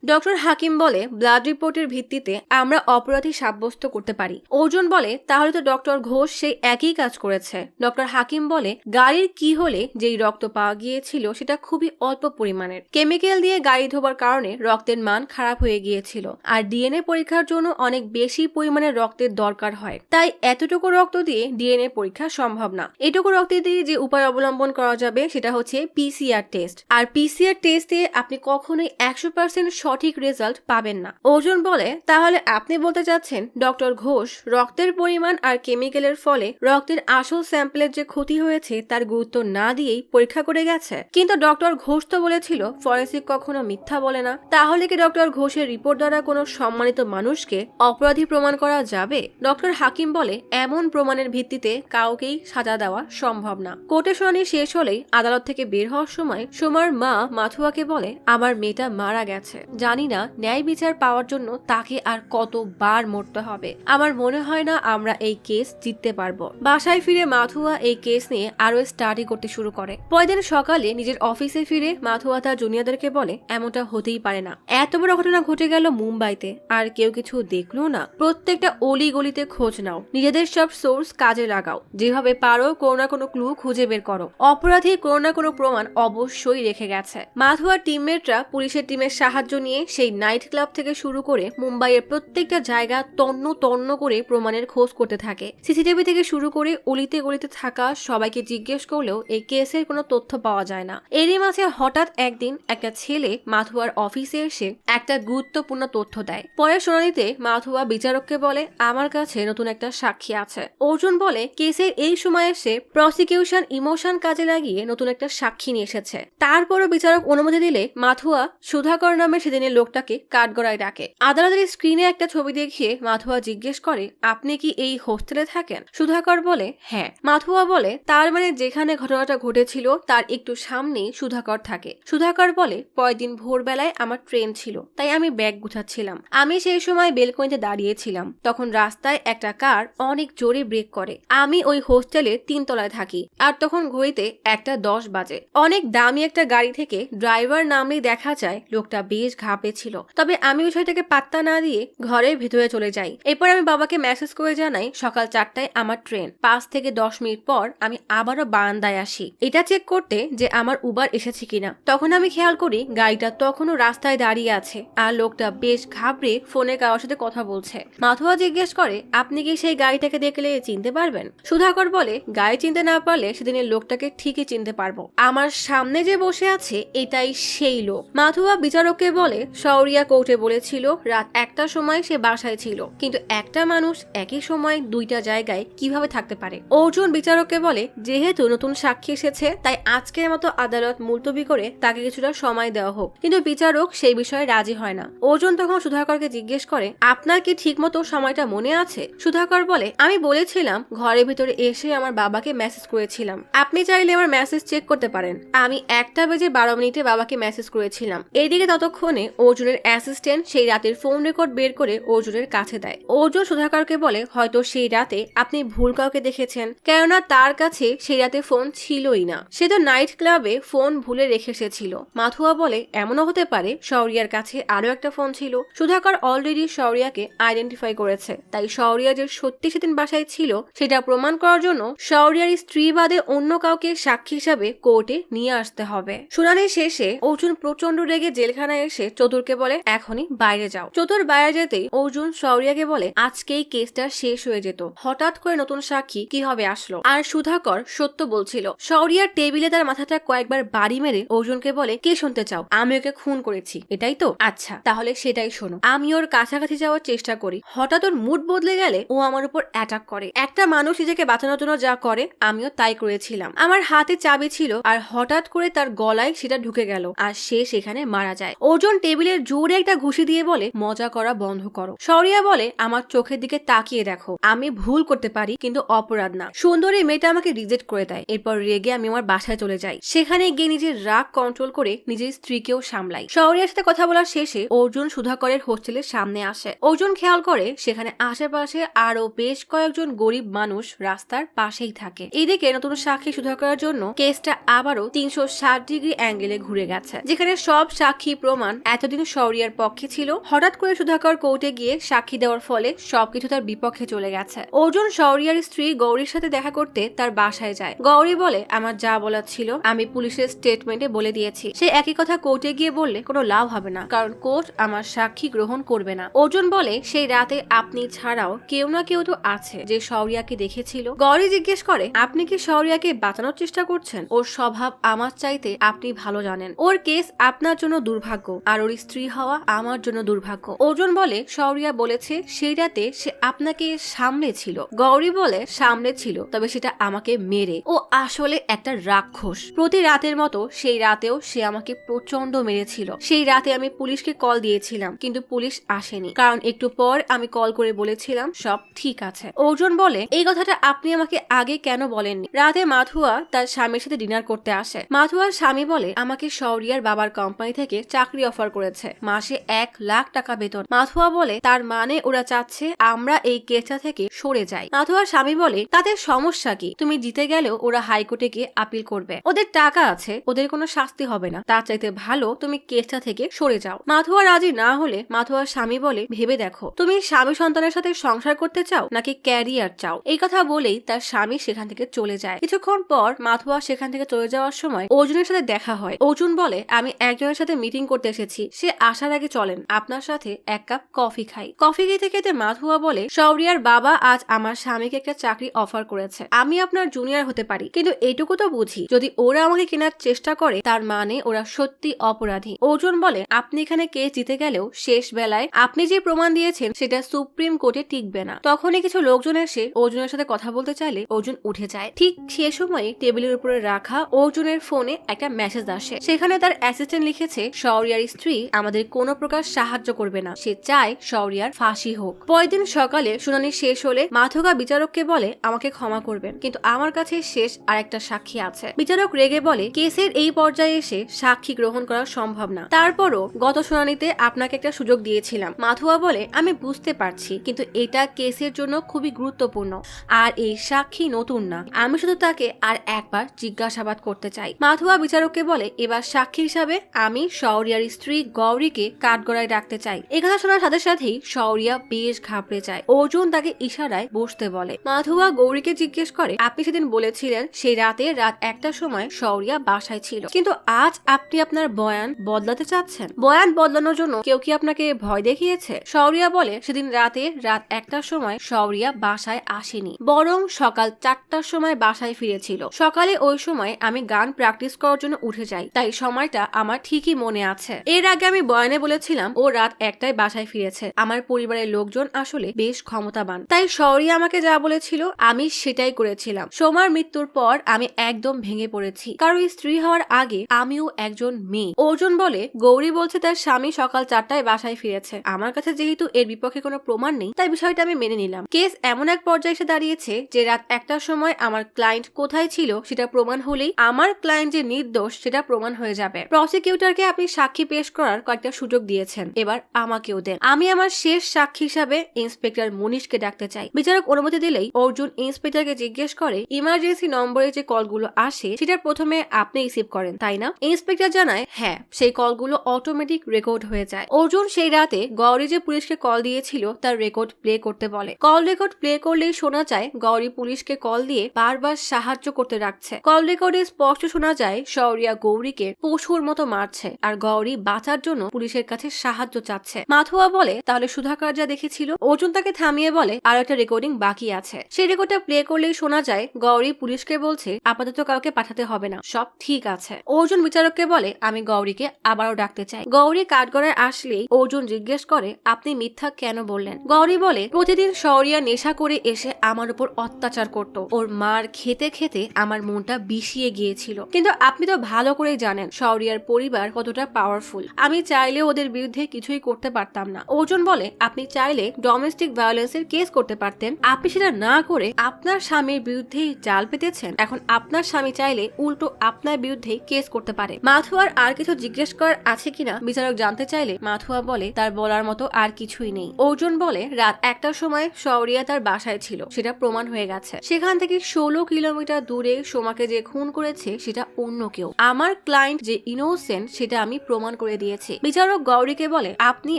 ডক্টর হাকিম বলে, ব্লাড রিপোর্টের ভিত্তিতে আমরা অপরাধী সাব্যস্ত করতে পারি। অর্জুন বলে, তাহলে তো ডক্টর ঘোষ সেই একই কাজ করেছে। ডক্টর হাকিম বলে, গাড়ির কি হলে যেই রক্ত পাওয়া গিয়েছিল সেটা খুবই অল্প পরিমাণের। কেমিক্যাল দিয়ে গাড়ি ধোবার কারণে রক্তের মান খারাপ হয়ে গিয়েছিল, আর ডিএনএ পরীক্ষার জন্য অনেক বেশি পরিমাণে রক্তের দরকার হয়, তাই এতটুকু রক্ত দিয়ে ডিএনএ পরীক্ষা সম্ভব না। এটুকু রক্ত দিয়ে যে উপায় অবলম্বন করা যাবে সেটা হচ্ছে পিসিআর টেস্ট, আর পিসিআর টেস্ট দিয়ে আপনি কখনোই 100% সঠিক রেজাল্ট পাবেন না। অর্জুন বলে, তাহলে আপনি বলতে চাচ্ছেন ডক্টর ঘোষ রক্তের পরিমাণ আর কেমিক্যালের ফলে রক্তের আসল স্যাম্পলের যে ক্ষতি হয়েছে তার গুরুত্ব না দিয়েই পরীক্ষা করে গেছে? কিন্তু ডক্টর ঘোষ তো বলেছিল ফরেন্সিক কখনো মিথ্যা বলে না। তাহলে কি ডক্টর ঘোষের রিপোর্ট দ্বারা কোনো সম্মানিত মানুষকে অপরাধী প্রমাণ করা যাবে? ডক্টর হাকিম বলে, এমন প্রমাণের ভিত্তিতে কাউকেই সাজা দেওয়া সম্ভব না। কোর্টের শুনানি শেষ হলেই আদালত থেকে বের হওয়ার সময় সোমার মা মাথুয়াকে বলে, আমার মেয়েটা মারা গেছে, জানি না ন্যায় বিচার পাওয়ার জন্য তাকে আর কতবার মরতে হবে। আমার মনে হয় না আমরা এই কেস জিততে পারবো। বাসায় ফিরে মাথুয়া এই কেস নিয়ে আরো স্টাডি করতে শুরু করে। পরদিন সকালে নিজের অফিসে ফিরে মাথুয়া তার জুনিয়রদেরকে বলে, এমনটা হতেই পারে না, এত বড় ঘটনা ঘটে গেল মুম্বাইতে আর কেউ কিছু দেখলো না। প্রত্যেকটা অলি গলিতে খোঁজ নাও, নিজেদের সব সোর্স কাজে লাগাও, যেভাবে পারো কোনো না কোনো ক্লু খুঁজে বের করো। অপরাধী কোনো না কোনো প্রমাণ অবশ্যই রেখে গেছে। মাথুয়ার টিমমেটরা পুলিশের টিমের সাহায্য নিয়ে সেই নাইট ক্লাব থেকে শুরু করে মুম্বাইয়ের প্রত্যেকটা জায়গা তন্ন তন্ন করে প্রমাণের খোঁজ করতে থাকে। সিসিটিভি থেকে শুরু করে অলিতে গলিতে থাকা সবাইকে জিজ্ঞেস করলেও এই কেসের কোনো তথ্য পাওয়া যায় না। এরই মাঝে হঠাৎ একদিন একটা ছেলে মাথুয়ার অফিসে এসে একটা গুরুত্বপূর্ণ তথ্য দেয়। পরের শুনানিতে মাথুয়া বিচারককে বলে, আমার কাছে নতুন একটা সাক্ষী আছে। অর্জুন বলে, কেসের এই সময় এসে প্রসিকিউশন ইমোশন কাজে লাগিয়ে নতুন একটা সাক্ষী নিয়ে এসেছে। তারপরও বিচারক অনুমতি দিলে মাথুয়া সুধাকর নামে সেদিনের লোকটাকে কাঠগড়ায় ডাকে। আদালতের স্ক্রিনে একটা ছবি দেখিয়ে মাথুয়া জিজ্ঞেস করে, আপনি কি এই হোস্টেলে থাকেন? সুধাকর বলে, হ্যাঁ। মাথুয়া বলে, তার মানে যেখানে ঘটনাটা ঘটেছিল তার একটু সামনেই সুধাকর থাকে। সুধাকর বলে, পরের দিন ভোরবেলায় আমার ট্রেন ছিল, তাই আমি ব্যাগ গুছাচ্ছিলাম। আমি সেই সময় বেলকনিতে দাঁড়িয়েছিলাম, তখন রাস্তায় একটা কার অনেক জোরে ব্রেক করে। আমি ওই হোস্টেলের 3 তলায় থাকি, আর তখন ঘড়িতে 1:10 বাজে। অনেক দামি একটা গাড়ি থেকে ড্রাইভার নামলেই দেখা যায় লোকটা বেশ ঘাপেছিল। তবে আমি বিষয়টাকে পাত্তা না দিয়ে ঘরের ভিতরে চলে যাই। এরপর আমি বাবাকে মেসেজ করে জানাই সকাল 4টায় আমার ট্রেন। 5 থেকে 10 মিনিট পর আমি আবারও বারান্দায় আসি, এটা চেক করতে যে আমার উবার এসেছে কিনা। তখন আমি খেয়াল করি গাড়িটা তখনও রাস্তায় দাঁড়িয়ে আছে, আর লোকটা বেশ ঘাবড়ে ফোনে কারোর সাথে কথা বলছে। মাথুয়া জিজ্ঞেস করে, আপনি কি সেই গাড়িটাকে দেখলে চিনতে পারবেন? সুধাকর বলে, গাড়ি চিনতে না পারলে সেদিনের লোকটাকে ঠিকই চিনতে পারবো। আমার সামনে যে বসে আছে এটাই সেই লোক। মাথুয়া বিচারককে বলে, শৌরিয়া কোর্টে বলেছিল রাত 1টার সময় সে বাসায় ছিল, কিন্তু একটা মানুষ একই সময় 2টা জায়গায় কিভাবে থাকতে পারে? অর্জুন বিচারককে বলে, যেহেতু নতুন সাক্ষী এসেছে তাই আজকের মতো আদালত মুলতবি করে তাকে কিছুটা সময় দেওয়া হোক, কিন্তু বিচারক সেই বিষয়ে রাজি হয় না। অর্জুন তখন সুধাকরকে জিজ্ঞেস করে, আপনার কি ঠিক মতো সময়টা মনে আছে? সুধাকর বলে, আমি বলেছিলাম ঘরের ভিতরে এসে আমার বাবাকে মেসেজ করে করেছিলাম। আপনি চাইলে আমার মেসেজ চেক করতে পারেন। আমি 1:12 বাবাকে মেসেজ করেছিলাম। এদিকে ততক্ষণে অর্জুনের অ্যাসিস্ট্যান্ট সেই রাতের ফোন রেকর্ড বের করে অর্জুনের কাছে দেয়। অর্জুন সুধাকরকে বলে হয়তো সেই রাতে আপনি ভুল কাউকে দেখেছেন, কেননা তার কাছে সেই রাতে ফোন ছিলই না। সে তো নাইট ক্লাবে ফোন ভুলে রেখে এসেছিল। মাথুয়া বলে এমনও হতে পারে শৌরিয়ার কাছে আরো একটা ফোন ছিল। সুধাকর অলরেডি শৌরিয়াকে আইডেন্টিফাই করেছে, তাই শৌরিয়া যে সত্যি সেদিন বাসায় ছিল সেটা প্রমাণ করার জন্য শৌরিয়ার স্ত্রী বাদে অন্য কাউকে সাক্ষী হিসাবে কোর্টে নিয়ে আসতে হবে। শুনানি শেষে অর্জুন প্রচন্ড রেগে জেলখানায় এসে চতুরকে বলে এখনই বাইরে যাও। চতুর বাইরে যেতেই অর্জুন শৌরিয়াকে বলে আজকেই কেসটা শেষ হয়ে যেত, হঠাৎ করে নতুন সাক্ষী কিভাবে আসলো। আর সুধাকর সত্য বলছিল। শৌরিয়ার টেবিলে তার মাথাটা কয়েকবার বাড়ি মেরে অর্জুনকে বলে কে শুনতে চাও? আমি ওকে খুন করেছি, এটাই তো? আচ্ছা তাহলে সেটাই শোনো। আমি ওর কাছাকাছি যাওয়ার চেষ্টা করি, হঠাৎ ওর মুড বদলে গেলে ও আমার উপর অ্যাটাক করে। একটা মানুষ নিজেকে বাঁচানোর জন্য যা করে আমিও তাই করেছিলাম। আমার হাতে চাবি ছিল আর হঠাৎ করে তার গলায় সেটা ঢুকে গেল আর সে সেখানে মারা যায়। অর্জুন টেবিলের জোরে একটা ঘুষি দিয়ে বলে মজা করা বন্ধ করো। শৌরিয়া বলে আমার চোখের দিকে তাকিয়ে দেখো, আমি ভুল করতে পারি কিন্তু অপরাধ না। সুন্দরী মেয়েটা আমাকে রিজেক্ট করে দেয়। এরপর রেগে আমি আমার বাসায় চলে যাই। সেখানে গিয়ে নিজের রাগ কন্ট্রোল করে নিজের স্ত্রীকেও সামলাই। শৌরিয়ার সাথে কথা বলার শেষে অর্জুন সুধাকরের হোস্টেলের সামনে আসে। অর্জুন খেয়াল করে সেখানে আশেপাশে আরো বেশ কয়েকজন গরিব মানুষ রাস্তার পাশেই থাকে। এদিকে নতুন সাক্ষী সুধাকরের জন্য কেসটা আবারও 360 ডিগ্রি অ্যাঙ্গেলে ঘুরে গেছে, যেখানে সব সাক্ষী প্রমাণ এতদিন শৌরিয়ার পক্ষে ছিল। হঠাৎ করে সুধাকর কোর্টে গিয়ে সাক্ষী দেওয়ার ফলে সবকিছু তার বিপক্ষে চলে গেছে। অর্জুন শৌরিয়ার স্ত্রী গৌরীর সাথে দেখা করতে তার বাসায় যায়। গৌরী বলে আমার যা বলার ছিল আমি পুলিশের স্টেটমেন্টে বলে দিয়েছি। সে একই কথা কোর্টে গিয়ে বললে কোনো লাভ হবে না, কারণ কোর্ট আমার সাক্ষী গ্রহণ করবে না। অর্জুন বলে সেই রাতে আপনি ছাড়াও কেউ না কেউ তো আছে যে শৌরিয়াকে দেখেছিল। গৌরী জিজ্ঞেস করে আপনি কি শৌরিয়াকে বাঁচানোর চেষ্টা করছেন? ওর স্বভাব আমার চাইতে আপনি ভালো জানেন। ওর কেস আপনার জন্য দুর্ভাগ্য আর ওর স্ত্রী হওয়া আমার জন্য দুর্ভাগ্য। অর্জুন বলে শৌরিয়া বলেছে সেই রাতে সে আপনাকে সামলেছিল। গৌরী বলে সামলেছিল, তবে সেটা আমাকে মেরে। ও আসলে একটা রাক্ষস। প্রতি রাতের মতো সেই রাতেও সে আমাকে প্রচন্ড মেরেছিল। সেই রাতে আমি পুলিশকে কল দিয়েছিলাম কিন্তু পুলিশ আসেনি, কারণ একটু পর আমি কল করে বলেছিলাম সব ঠিক আছে। অর্জুন বলে এই কথাটা আপনি আমাকে আগে কেন বলেননি? রাতে মাথুয়া তার স্বামীর সাথে ডিনার করতে আসে। মাথুয়ার স্বামী বলে আমাকে শৌরিয়ার বাবার কোম্পানি থেকে চাকরি অফার করেছে, মাসে 1 লাখ টাকা বেতন। মাথুয়া বলে তার মানে ওরা চাচ্ছে আমরা এই কেসটা থেকে সরে যাই। মাথুয়ার স্বামী বলে তাতে সমস্যা কি? তুমি জিতে গেলেও ওরা হাইকোর্টে গিয়ে আপিল করবে, ওদের টাকা আছে, ওদের কোনো শাস্তি হবে না। তার চাইতে ভালো তুমি কেসটা থেকে সরে যাও। মাথুয়া রাজি না হলে মাথুয়ার স্বামী বলে ভেবে দেখো, তুমি স্বামী সন্তানের সাথে সংসার করতে চাও নাকি ক্যারিয়ার চাও? এই কথা বলেই তার স্বামী সেখান থেকে চলে যায়। কিছুক্ষণ পর মাথুয়া সেখান থেকে চলে যাওয়ার সময় অর্জুনের সাথে দেখা হয়। অর্জুন বলে আমি একজনের সাথে মিটিং করতে এসেছি, সে আসার আগে চলেন আপনার সাথে 1 কাপ কফি খাই। কফি খেতে খেতে মাথুয়া বলে শৌরিয়ার বাবা আজ আমার স্বামীকে একটা চাকরি অফার করেছে, আমি আপনার জুনিয়র হতে পারি, কিন্তু এইটুকু তো বুঝি যদি ওরা আমাকে কেনার চেষ্টা করে তার মানে ওরা সত্যি অপরাধী। অর্জুন বলে আপনি এখানে কেস জিতে গেলেও শেষ বেলায় আপনি যে প্রমাণ দিয়েছেন সেটা সুপ্রিম কোর্টে টিকবে না। তখনই কিছু লোকজন এসে অর্জুনের সাথে কথা বলতে চাইলে অর্জুন উঠে যায়। ঠিক সে সময় টেবিলের উপরে রাখা অর্জুনের ফোনে একটা মেসেজ আসে। সেখানে তার অ্যাসিস্ট্যান্ট লিখেছে শৌরিয়ার স্ত্রী আমাদের কোনো প্রকার সাহায্য করবে না, সে চায় শৌরিয়ার ফাঁসি হোক। পরের দিন সকালে শুনানি শেষ হলে মাথুকা বিচারককে বলে আমাকে ক্ষমা করবেন, কিন্তু আমার কাছে শেষ আরেকটা সাক্ষী আছে। বিচারক রেগে বলে কেসের এই পর্যায়ে এসে সাক্ষী গ্রহণ করা সম্ভব না, তারপরও গত শুনানিতে আপনাকে একটা সুযোগ দিয়েছিলাম। মাথুয়া বলে আমি বুঝতে পারছি, কিন্তু এটা কেসের জন্য খুবই গুরুত্বপূর্ণ আর এই সাক্ষী নতুন না, আমি শুধু তাকে আর একবার জিজ্ঞাসাবাদ করতে চাই। মাথুয়া বিচারককে বলে এবার সাক্ষী হিসাবে আমি শৌরিয়ার স্ত্রী গৌরীকে কাঠগড়ায় ডাকতে চাই। এই কথা শোনার সাথে সাথেই শৌরিয়া বেশ ঘাবড়ে যায়। অর্জুন তাকে ইশারায় বসতে বলে। মাথুয়া গৌরীকে জিজ্ঞেস করে আপনি সেদিন বলেছিলেন সেই রাতে রাত 1টার সময় শৌরিয়া বাসায় ছিল, কিন্তু আজ আপনি আপনার বয়ান বদলাতে চাচ্ছেন। বয়ান বদলানোর জন্য কেউ কি আপনাকে ভয় দেখিয়েছে? শৌরিয়া বলে সেদিন রাতে রাত 1টার সময় শৌরিয়া বাসায় আসেনি, বরং সকাল 4টার সময় বাসায় ফিরেছিল। সকালে ওই সময় আমি গান প্র্যাকটিস করার জন্য উঠে যাই, তাই সময়টা আমার ঠিকই মনে আছে। এর আগে আমি বয়ানে বলেছিলাম ও রাত 1টায় বাসায় ফিরেছে। আমার পরিবারের লোকজন আসলে বেশ ক্ষমতাবান, তাই শৌরিয়া আমাকে যা বলেছিল আমি সেটাই করেছিলাম। সোমার মৃত্যুর পর আমি একদম ভেঙে পড়েছি, কারণ স্ত্রী হওয়ার আগে আমিও একজন মেয়ে। অর্জুন বলে গৌরী বলছে তার স্বামী সকাল 4টায় বাসায় ফিরেছে। আমার কাছে যেহেতু এর বিপক্ষে কোনো প্রমাণ নেই তাই বিষয়টা আমি মেনে নিলাম। কেস এমন এক পর্যায়ে এসে দাঁড়িয়েছে যে রাত 1টার সময় আমার আমার ক্লায়েন্ট কোথায় ছিল সেটা প্রমাণ হলেই আমার ক্লায়েন্ট যে নির্দোষ সেটা প্রমাণ হয়ে যাবে। প্রসিকিউটরকে আপনি সাক্ষী পেশ করার কয়েকটা সুযোগ দিয়েছেন, এবার আমাকেও দেন। আমি আমার শেষ সাক্ষী হিসাবে ইন্সপেক্টর মনীষকে ডাকতে চাই। বিচারক অনুমতি দিলেই অর্জুন ইন্সপেক্টরকে জিজ্ঞেস করে, ইমার্জেন্সি নম্বরে যে কলগুলো আসে সেটা প্রথমে আপনি রিসিভ করেন তাই না? ইন্সপেক্টর জানায়, হ্যাঁ, সেই কলগুলো অটোমেটিক রেকর্ড হয়ে যায়। অর্জুন সেই রাতে গৌরী যে পুলিশকে কল দিয়েছিল তার রেকর্ড প্লে করতে বলে। কল রেকর্ড প্লে করলেই শোনা যায় গৌরী পুলিশকে কল দিয়ে বারবার সাহায্য করতে রাখছে। কল রেকর্ডে স্পষ্ট শোনা যায় শৌরিয়া গৌরীকে পশুর মতো মারছে আর গৌরী বাঁচার জন্য পুলিশের কাছে সাহায্য চাচ্ছে। মাথুয়া বলে, তাহলে সুধাকর যা দেখেছিল? অর্জুন তাকে থামিয়ে বলে, আর একটা রেকর্ডিং বাকি আছে। সেই রেকর্ডটা প্লে করলেই শোনা যায় গৌরী পুলিশকে বলছে আপাতত কাউকে পাঠাতে হবে না, সব ঠিক আছে। অর্জুন বিচারককে বলে, আমি গৌরীকে আবারও ডাকতে চাই। গৌরী কাঠগড়ায় আসলেই অর্জুন জিজ্ঞেস করে, আপনি মিথ্যা কেন বললেন? গৌরী বলে, প্রতিদিন শৌরিয়া নেশা করে এসে আমার উপর অত্যাচার করত। ওর মার খেতে খেতে আমার মনটা বিষিয়ে গিয়েছিল। কিন্তু আপনি তো ভালো করেই জানেন শৌরিয়ার পরিবার কতটা পাওয়ারফুল। আমি চাইলে ওদের বিরুদ্ধে কিছুই করতে পারতাম না। অর্জুন বলে, আপনি চাইলে ডোমেস্টিক ভায়োলেন্সের কেস করতে পারতেন, আপনি সেটা না করে আপনার স্বামীর বিরুদ্ধেই জাল পেতেছেন। এখন আপনার স্বামী চাইলে উল্টো আপনার বিরুদ্ধে কেস করতে পারে। মাথুয়ার আর কিছু জিজ্ঞেস করার আছে কিনা বিচারক জানতে চাইলে মাথুয়া বলে, তার বলার মতো আর কিছুই নেই। অর্জুন বলে, রাত 1টার সময় শৌরিয়া তার বাসায় ছিল, সেটা প্রমাণ হয়ে গেছে। সেখান থেকে 16 কিলোমিটার দূরে সোমাকে যে খুন করেছে সেটা অন্য কেউ। আমার ক্লায়েন্ট যে ইনোসেন্ট সেটা আমি প্রমাণ করে দিয়েছি। বিচারক গৌরীকে বলে, আপনি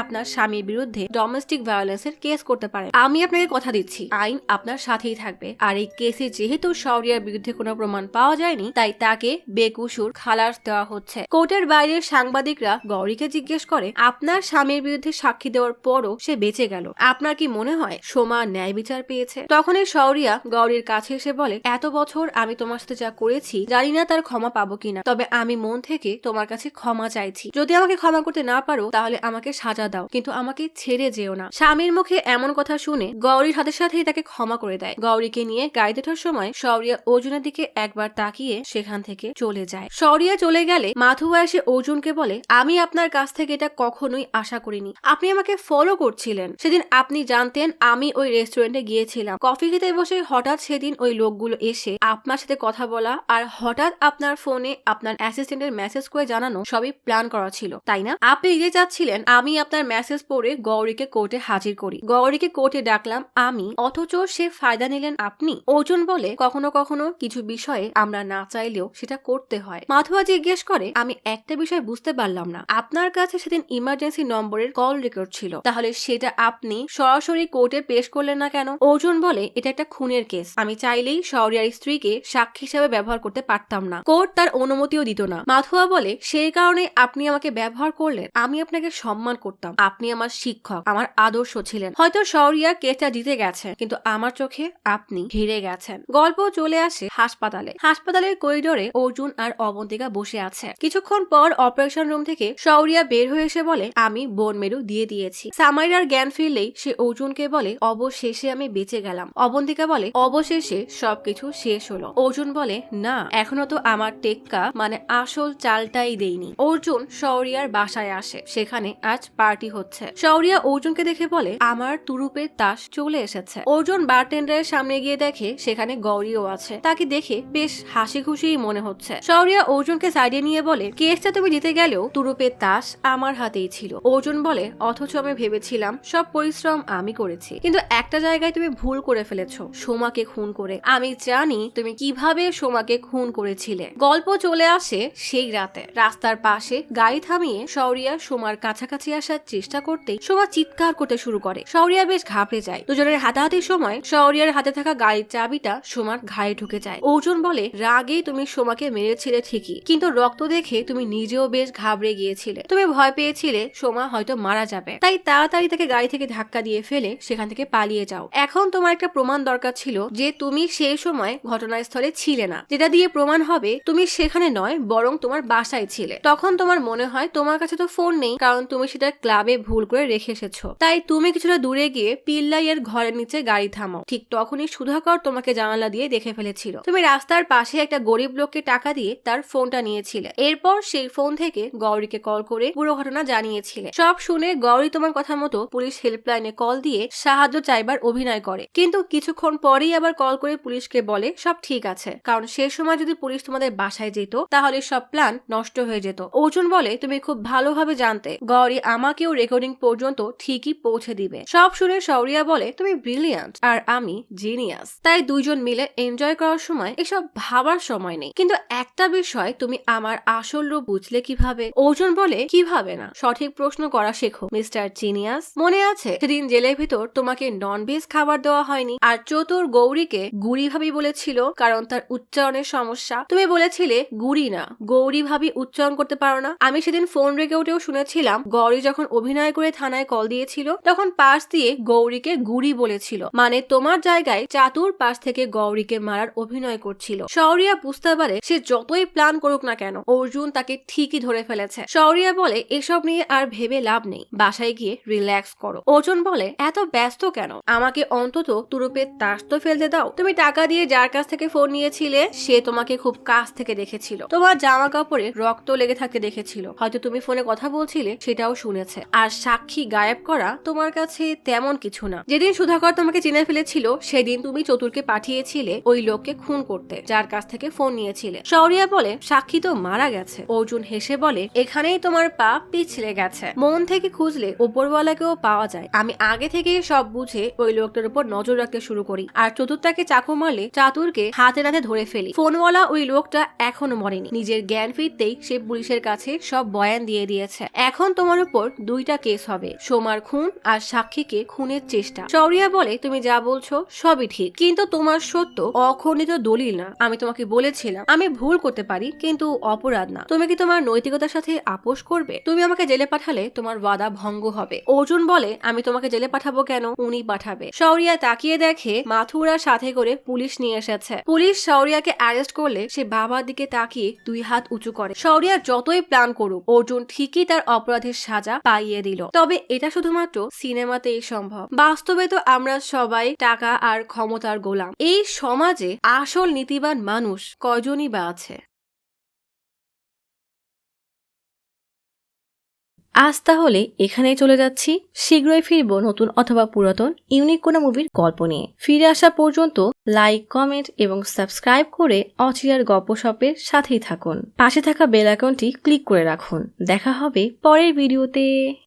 আপনার স্বামীর বিরুদ্ধে ডোমেস্টিক ভায়োলেন্সের কেস করতে পারেন। আমি আপনাকে কথা দিচ্ছি আইন আপনার সাথেই থাকবে। আর এই কেসে যেহেতু শৌরিয়ার বিরুদ্ধে কোনো প্রমাণ পাওয়া যায়নি তাই তাকে বেকসুর খালাস দেওয়া হচ্ছে। কোর্টের বাইরের সাংবাদিকরা গৌরীকে জিজ্ঞেস করে, আপনার স্বামীর বিরুদ্ধে সাক্ষী দেওয়ার পরও সে বেঁচে গেল, আপনার কি মনে হয় সোমা ন্যায় বিচার পেয়েছে? তখনই শৌরিয়া গৌরীর কাছে এসে বলে, এত বছর আমি তোমার সাথে যা করেছি জানি না তার ক্ষমা পাবো কিনা, তবে আমি মন থেকে তোমার কাছে ক্ষমা চাইছি। যদি আমাকে ক্ষমা করতে না পারো তাহলে আমাকে সাজা দাও, কিন্তু আমাকে ছেড়ে যেও না। স্বামীর মুখে এমন কথা শুনে গৌরীর সাথে সাথেই তাকে ক্ষমা করে দেয়। গৌরীকে নিয়ে গাড়িতে ওঠার সময় শৌরিয়া অর্জুনের দিকে একবার তাকিয়ে সেখান থেকে চলে যায়। শৌরিয়া চলে গেলে মাথুয়া এসে অর্জুনকে বলে, আমি আপনার কাছ থেকে এটা কখনোই আশা করিনি। আপনি আমাকে ফলো করছিলেন। সেদিন আপনি জানতেন আমি ওই রেস্টুরেন্টে গিয়েছিলাম, কফি খেতে বসে হঠাৎ সেদিন ওই লোকগুলো এসে আপনার সাথে কথা বলা আর হঠাৎ আপনার ফোনে আপনার অ্যাসিস্ট্যান্টের মেসেজ করে জানানো সবই প্ল্যান করা ছিল, তাই না? আপনি নিজে চাচ্ছিলেন আমি আপনার মেসেজ পড়ে গৌরীকে কোর্টে হাজির করি, গৌরীকে কোর্টে ডাকলাম আমি, অথচ সে ফায়দা নিলেন আপনি। অর্জুন বলে, কখনো কখনো কিছু বিষয়ে আমরা না চাইলেও সেটা করতে হয়। মাথুয়া জিজ্ঞেস করে, আমি একটা বিষয় বুঝতে পারলাম না, আপনার কাছে সেদিন ইমার্জেন্সি নম্বরের কল রেকর্ড ছিল, তাহলে সেটা আপনি সরাসরি কোর্টে পেশ করলেন না কেন? অর্জুন বলে, এটা একটা খুনের কেস, আমি চাইলেই শৌরিয়ার স্ত্রীকে সাক্ষী হিসেবে ব্যবহার করতে পারতাম না, কোর্ট তার অনুমতিও দিত না। মাথুয়া বলে, সেই কারণে আপনি আমাকে ব্যবহার করলেন। আমি আপনাকে সম্মান করতাম, আপনি আমার শিক্ষক, আমার আদর্শ ছিলেন। হয়তো শৌরিয়া কেসটা জিতে গেছে, কিন্তু আমার চোখে আপনি হেরে গেছেন। গল্প চলে আসে হাসপাতালে। হাসপাতালের করিডোরে অর্জুন আর অবন্তিকা বসে আছে। কিছুক্ষণ পর অপারেশন রুম থেকে শৌরিয়া বের হয়ে এসে বলে, আমি বোন মেরু দিয়ে দিয়েছি। সামাইরার জ্ঞান ফিরলেই সে অর্জুনকে বলে, অবশেষে আমি বেঁচে গেলাম। অবন্তিকা বলে, অবশেষে সবকিছু শেষ হলো। অর্জুন বলে, না, এখনো তো আমার টেক্কা মানে আসল চালটাই দেইনি। অর্জুন শৌরিয়ার বাসায় আসে, সেখানে আজ পার্টি হচ্ছে। শৌরিয়া অর্জুনকে দেখে বলে, আমার তুরুপের তাস চলে এসেছে। অর্জুন বারটেন্ডারের সামনে গিয়ে দেখে সেখানে গৌরীও আছে। তাকে দেখে বেশ হাসি খুশিই মনে হচ্ছে। শৌরিয়া অর্জুনকে সাইডে নিয়ে বলে, কেসটা তুমি জিতে গেলেও তুরুপের তাস আমার হাতেই ছিল। অর্জুন বলে, অথচ আমি ভেবেছিলাম সব পরিশ্রম আমি করেছি, কিন্তু একটা জায়গায় তুমি ভুল করে ফেলেছো, সোমাকে খুন করে। আমি জানি তুমি কিভাবে সোমাকে খুন করেছিলে। গল্প চলে আসে সেই রাতে। রাস্তার পাশে গাড়ি থামিয়ে শৌরিয়া সোমার কাছাকাছি আসার চেষ্টা করতেই সোমা চিৎকার করতে শুরু করে। শৌরিয়া বেশ ঘাবড়ে যায়। দুজনের হাতাহাতির সময় শৌরিয়ার হাতে থাকা গাড়ির চাবিটা সোমার ঘাড়ে ঢুকে যায়। অর্জুন বলে, রাগেই তুমি সোমাকে মেরেছিলে ঠিকই, কিন্তু রক্ত দেখে তুমি নিজেও বেশ ঘাবড়ে গিয়েছিলে। তুমি ভয় পেয়েছিলে সোমা হয়তো মারা যাবে, তাই তাড়াতাড়ি তাকে গাড়ি থেকে ধাক্কা দিয়ে ফেলে সেখান থেকে পালিয়ে যাও। এখন তোমার একটা প্রমাণ দরকার ছিল যে তুমি সেই সময় ঘটনাস্থলে ছিলে না, যেটা দিয়ে প্রমাণ হবে তুমি সেখানে নয় বরং তোমার বাসায় ছিলে। তখন তোমার মনে হয় তোমার কাছে তো ফোন নেই, কারণ তুমি সেটা ক্লাবে ভুল করে রেখে এসেছো, তাই তুমি কিছুটা দূরে গিয়ে পিল্লাইয়ের ঘরের নিচে গাড়ি থামাও। ঠিক তখনই সুধাকর তোমাকে জানালা দিয়ে দেখে ফেলেছিল। তুমি রাস্তার পাশে একটা গরিব লোককে টাকা দিয়ে তার ফোনটা নিয়েছিলে। এরপর সেই ফোন থেকে গৌরীকে কল করে পুরো ঘটনা জানিয়েছিলে। সব শুনে গৌরী তোমার কথা মতো পুলিশ হেল্পলাইনে কল দিয়ে সাহায্য চাইবার অভিনয় করে, কিন্তু কিছুক্ষণ পরেই আবার কল করে পুলিশ পুলিশকে বলে সব ঠিক আছে, কারণ সে সময় যদি পুলিশ তোমাদের বাসায় যেত তাহলে সব প্ল্যান নষ্ট হয়ে যেত। অর্জুন বলে তুমি খুব ভালোভাবে জানতে গৌরী আমাকেও রেকর্ডিং পর্যন্ত ঠিকই পৌঁছে দিবে। সব শুনে শৌরিয়া বলে তুমি ব্রিলিয়ান্ট আর আমি জিনিয়াস, তাই দুইজন মিলে এনজয় করার সময় এসব ভাবার সময় নেই। কিন্তু একটা বিষয়, তুমি আমার আসল রূপ বুঝলে কিভাবে? অর্জুন বলে কিভাবে না, সঠিক প্রশ্ন করা শেখো মিস্টার জিনিয়াস। মনে আছে সেদিন জেলের ভিতর তোমাকে ননভেজ খাবার দেওয়া হয়নি আর চতুর গৌরীকে গুড়ি ভাবি বলেছিল কারণ তার উচ্চারণের সমস্যা? তুমি বলেছিলে গুড়ি না গৌরী ভাবি উচ্চারণ করতে পারো না। আমি সেদিন ফোন রেকর্ডেও শুনেছিলাম গৌরী যখন অভিনয় করে থানায় কল দিয়েছিল তখন পাশ দিয়ে গৌরীকে গুড়ি বলেছিল, মানে তোমার জায়গায় চাতুর পাশ থেকে গৌরীকে মারার অভিনয় করছিল। শৌরিয়া বুঝতে পারে সে যতই প্ল্যান করুক না কেন অর্জুন তাকে ঠিকই ধরে ফেলেছে। শৌরিয়া বলে এসব নিয়ে আর ভেবে লাভ নেই, বাসায় গিয়ে রিল্যাক্স করো। অর্জুন বলে এত ব্যস্ত কেন, আমাকে অন্তত তুরুপের তাস তো ফেলতে দাও। তুমি টাকা দিয়ে যার কাছ থেকে ফোন নিয়েছিলে সে তোমাকে খুব কাছ থেকে দেখেছিল, তোমার জামা কাপড়ে রক্ত লেগে থাকতে দেখেছিল, হয়তো তুমি ফোনে কথা বলছিলে সেটাও শুনেছে। আর সাক্ষী গায়েব করা তোমার কাছে তেমন কিছু না। যেদিন সুধাকর তোমাকে চিনে ফেলেছিল সেদিন তুমি চতুরকে পাঠিয়েছিলে ওই লোককে খুন করতে যার কাছ থেকে ফোন নিয়েছিলে। শৌরিয়া বলে সাক্ষী তো মারা গেছে। অর্জুন হেসে বলে এখানেই তোমার পা পিছলে গেছে, মন থেকে খুঁজলে উপরওয়ালাকেও পাওয়া যায়। আমি আগে থেকে সব বুঝে ওই লোকটার উপর নজর রাখতে শুরু করি আর চতুর্থকে চাকু মারলে চাতুরকে হাতে নাতে ধরে ফেলি। ফোনওয়ালা ওই লোকটা এখনো মরেনি, নিজের জ্ঞান ফিরতেই সে পুলিশের কাছে সব বয়ান দিয়ে দিয়েছে। এখন তোমার উপর দুইটা কেস হবে, সোমার খুন আর সাক্ষীকে খুনের চেষ্টা। শৌরিয়া বলে তুমি যা বলছো সবই ঠিক, কিন্তু তোমার সত্য অখণ্ডিত দলিল না। আমি তোমাকে বলেছিলাম আমি ভুল করতে পারি কিন্তু অপরাধ না। তুমি কি তোমার নৈতিকতার সাথে আপোষ করবে? তুমি আমাকে জেলে পাঠালে তোমার ওয়াদা ভঙ্গ হবে। অর্জুন বলে আমি তোমাকে জেলে পাঠাবো কেন, উনি পাঠাবে। শৌরিয়া তাকিয়ে দেখে মাথুরার সাথে করে পুলিশ নিয়ে এসেছে। পুলিশ শৌরিয়াকে অ্যারেস্ট করলে সে বাবার দিকে তাকিয়ে দুই হাত উঁচু করে। শৌরিয়া যতই প্ল্যান করুক অর্জুন ঠিকই তার অপরাধের সাজা পাইয়ে দিল। তবে এটা শুধুমাত্র সিনেমাতেই সম্ভব, বাস্তবে তো আমরা সবাই টাকা আর ক্ষমতার গোলাম। এই সমাজে আসল নীতিবান মানুষ কয়জনই বা আছে? আজ তাহলে এখানেই চলে যাচ্ছি, শীঘ্রই ফিরবো নতুন অথবা পুরাতন ইউনিক কোনো মুভির গল্প নিয়ে। ফিরে আসা পর্যন্ত লাইক, কমেন্ট এবং সাবস্ক্রাইব করে অচিরার গল্পসপের সাথেই থাকুন। পাশে থাকা বেল আইকনটি ক্লিক করে রাখুন। দেখা হবে পরের ভিডিওতে।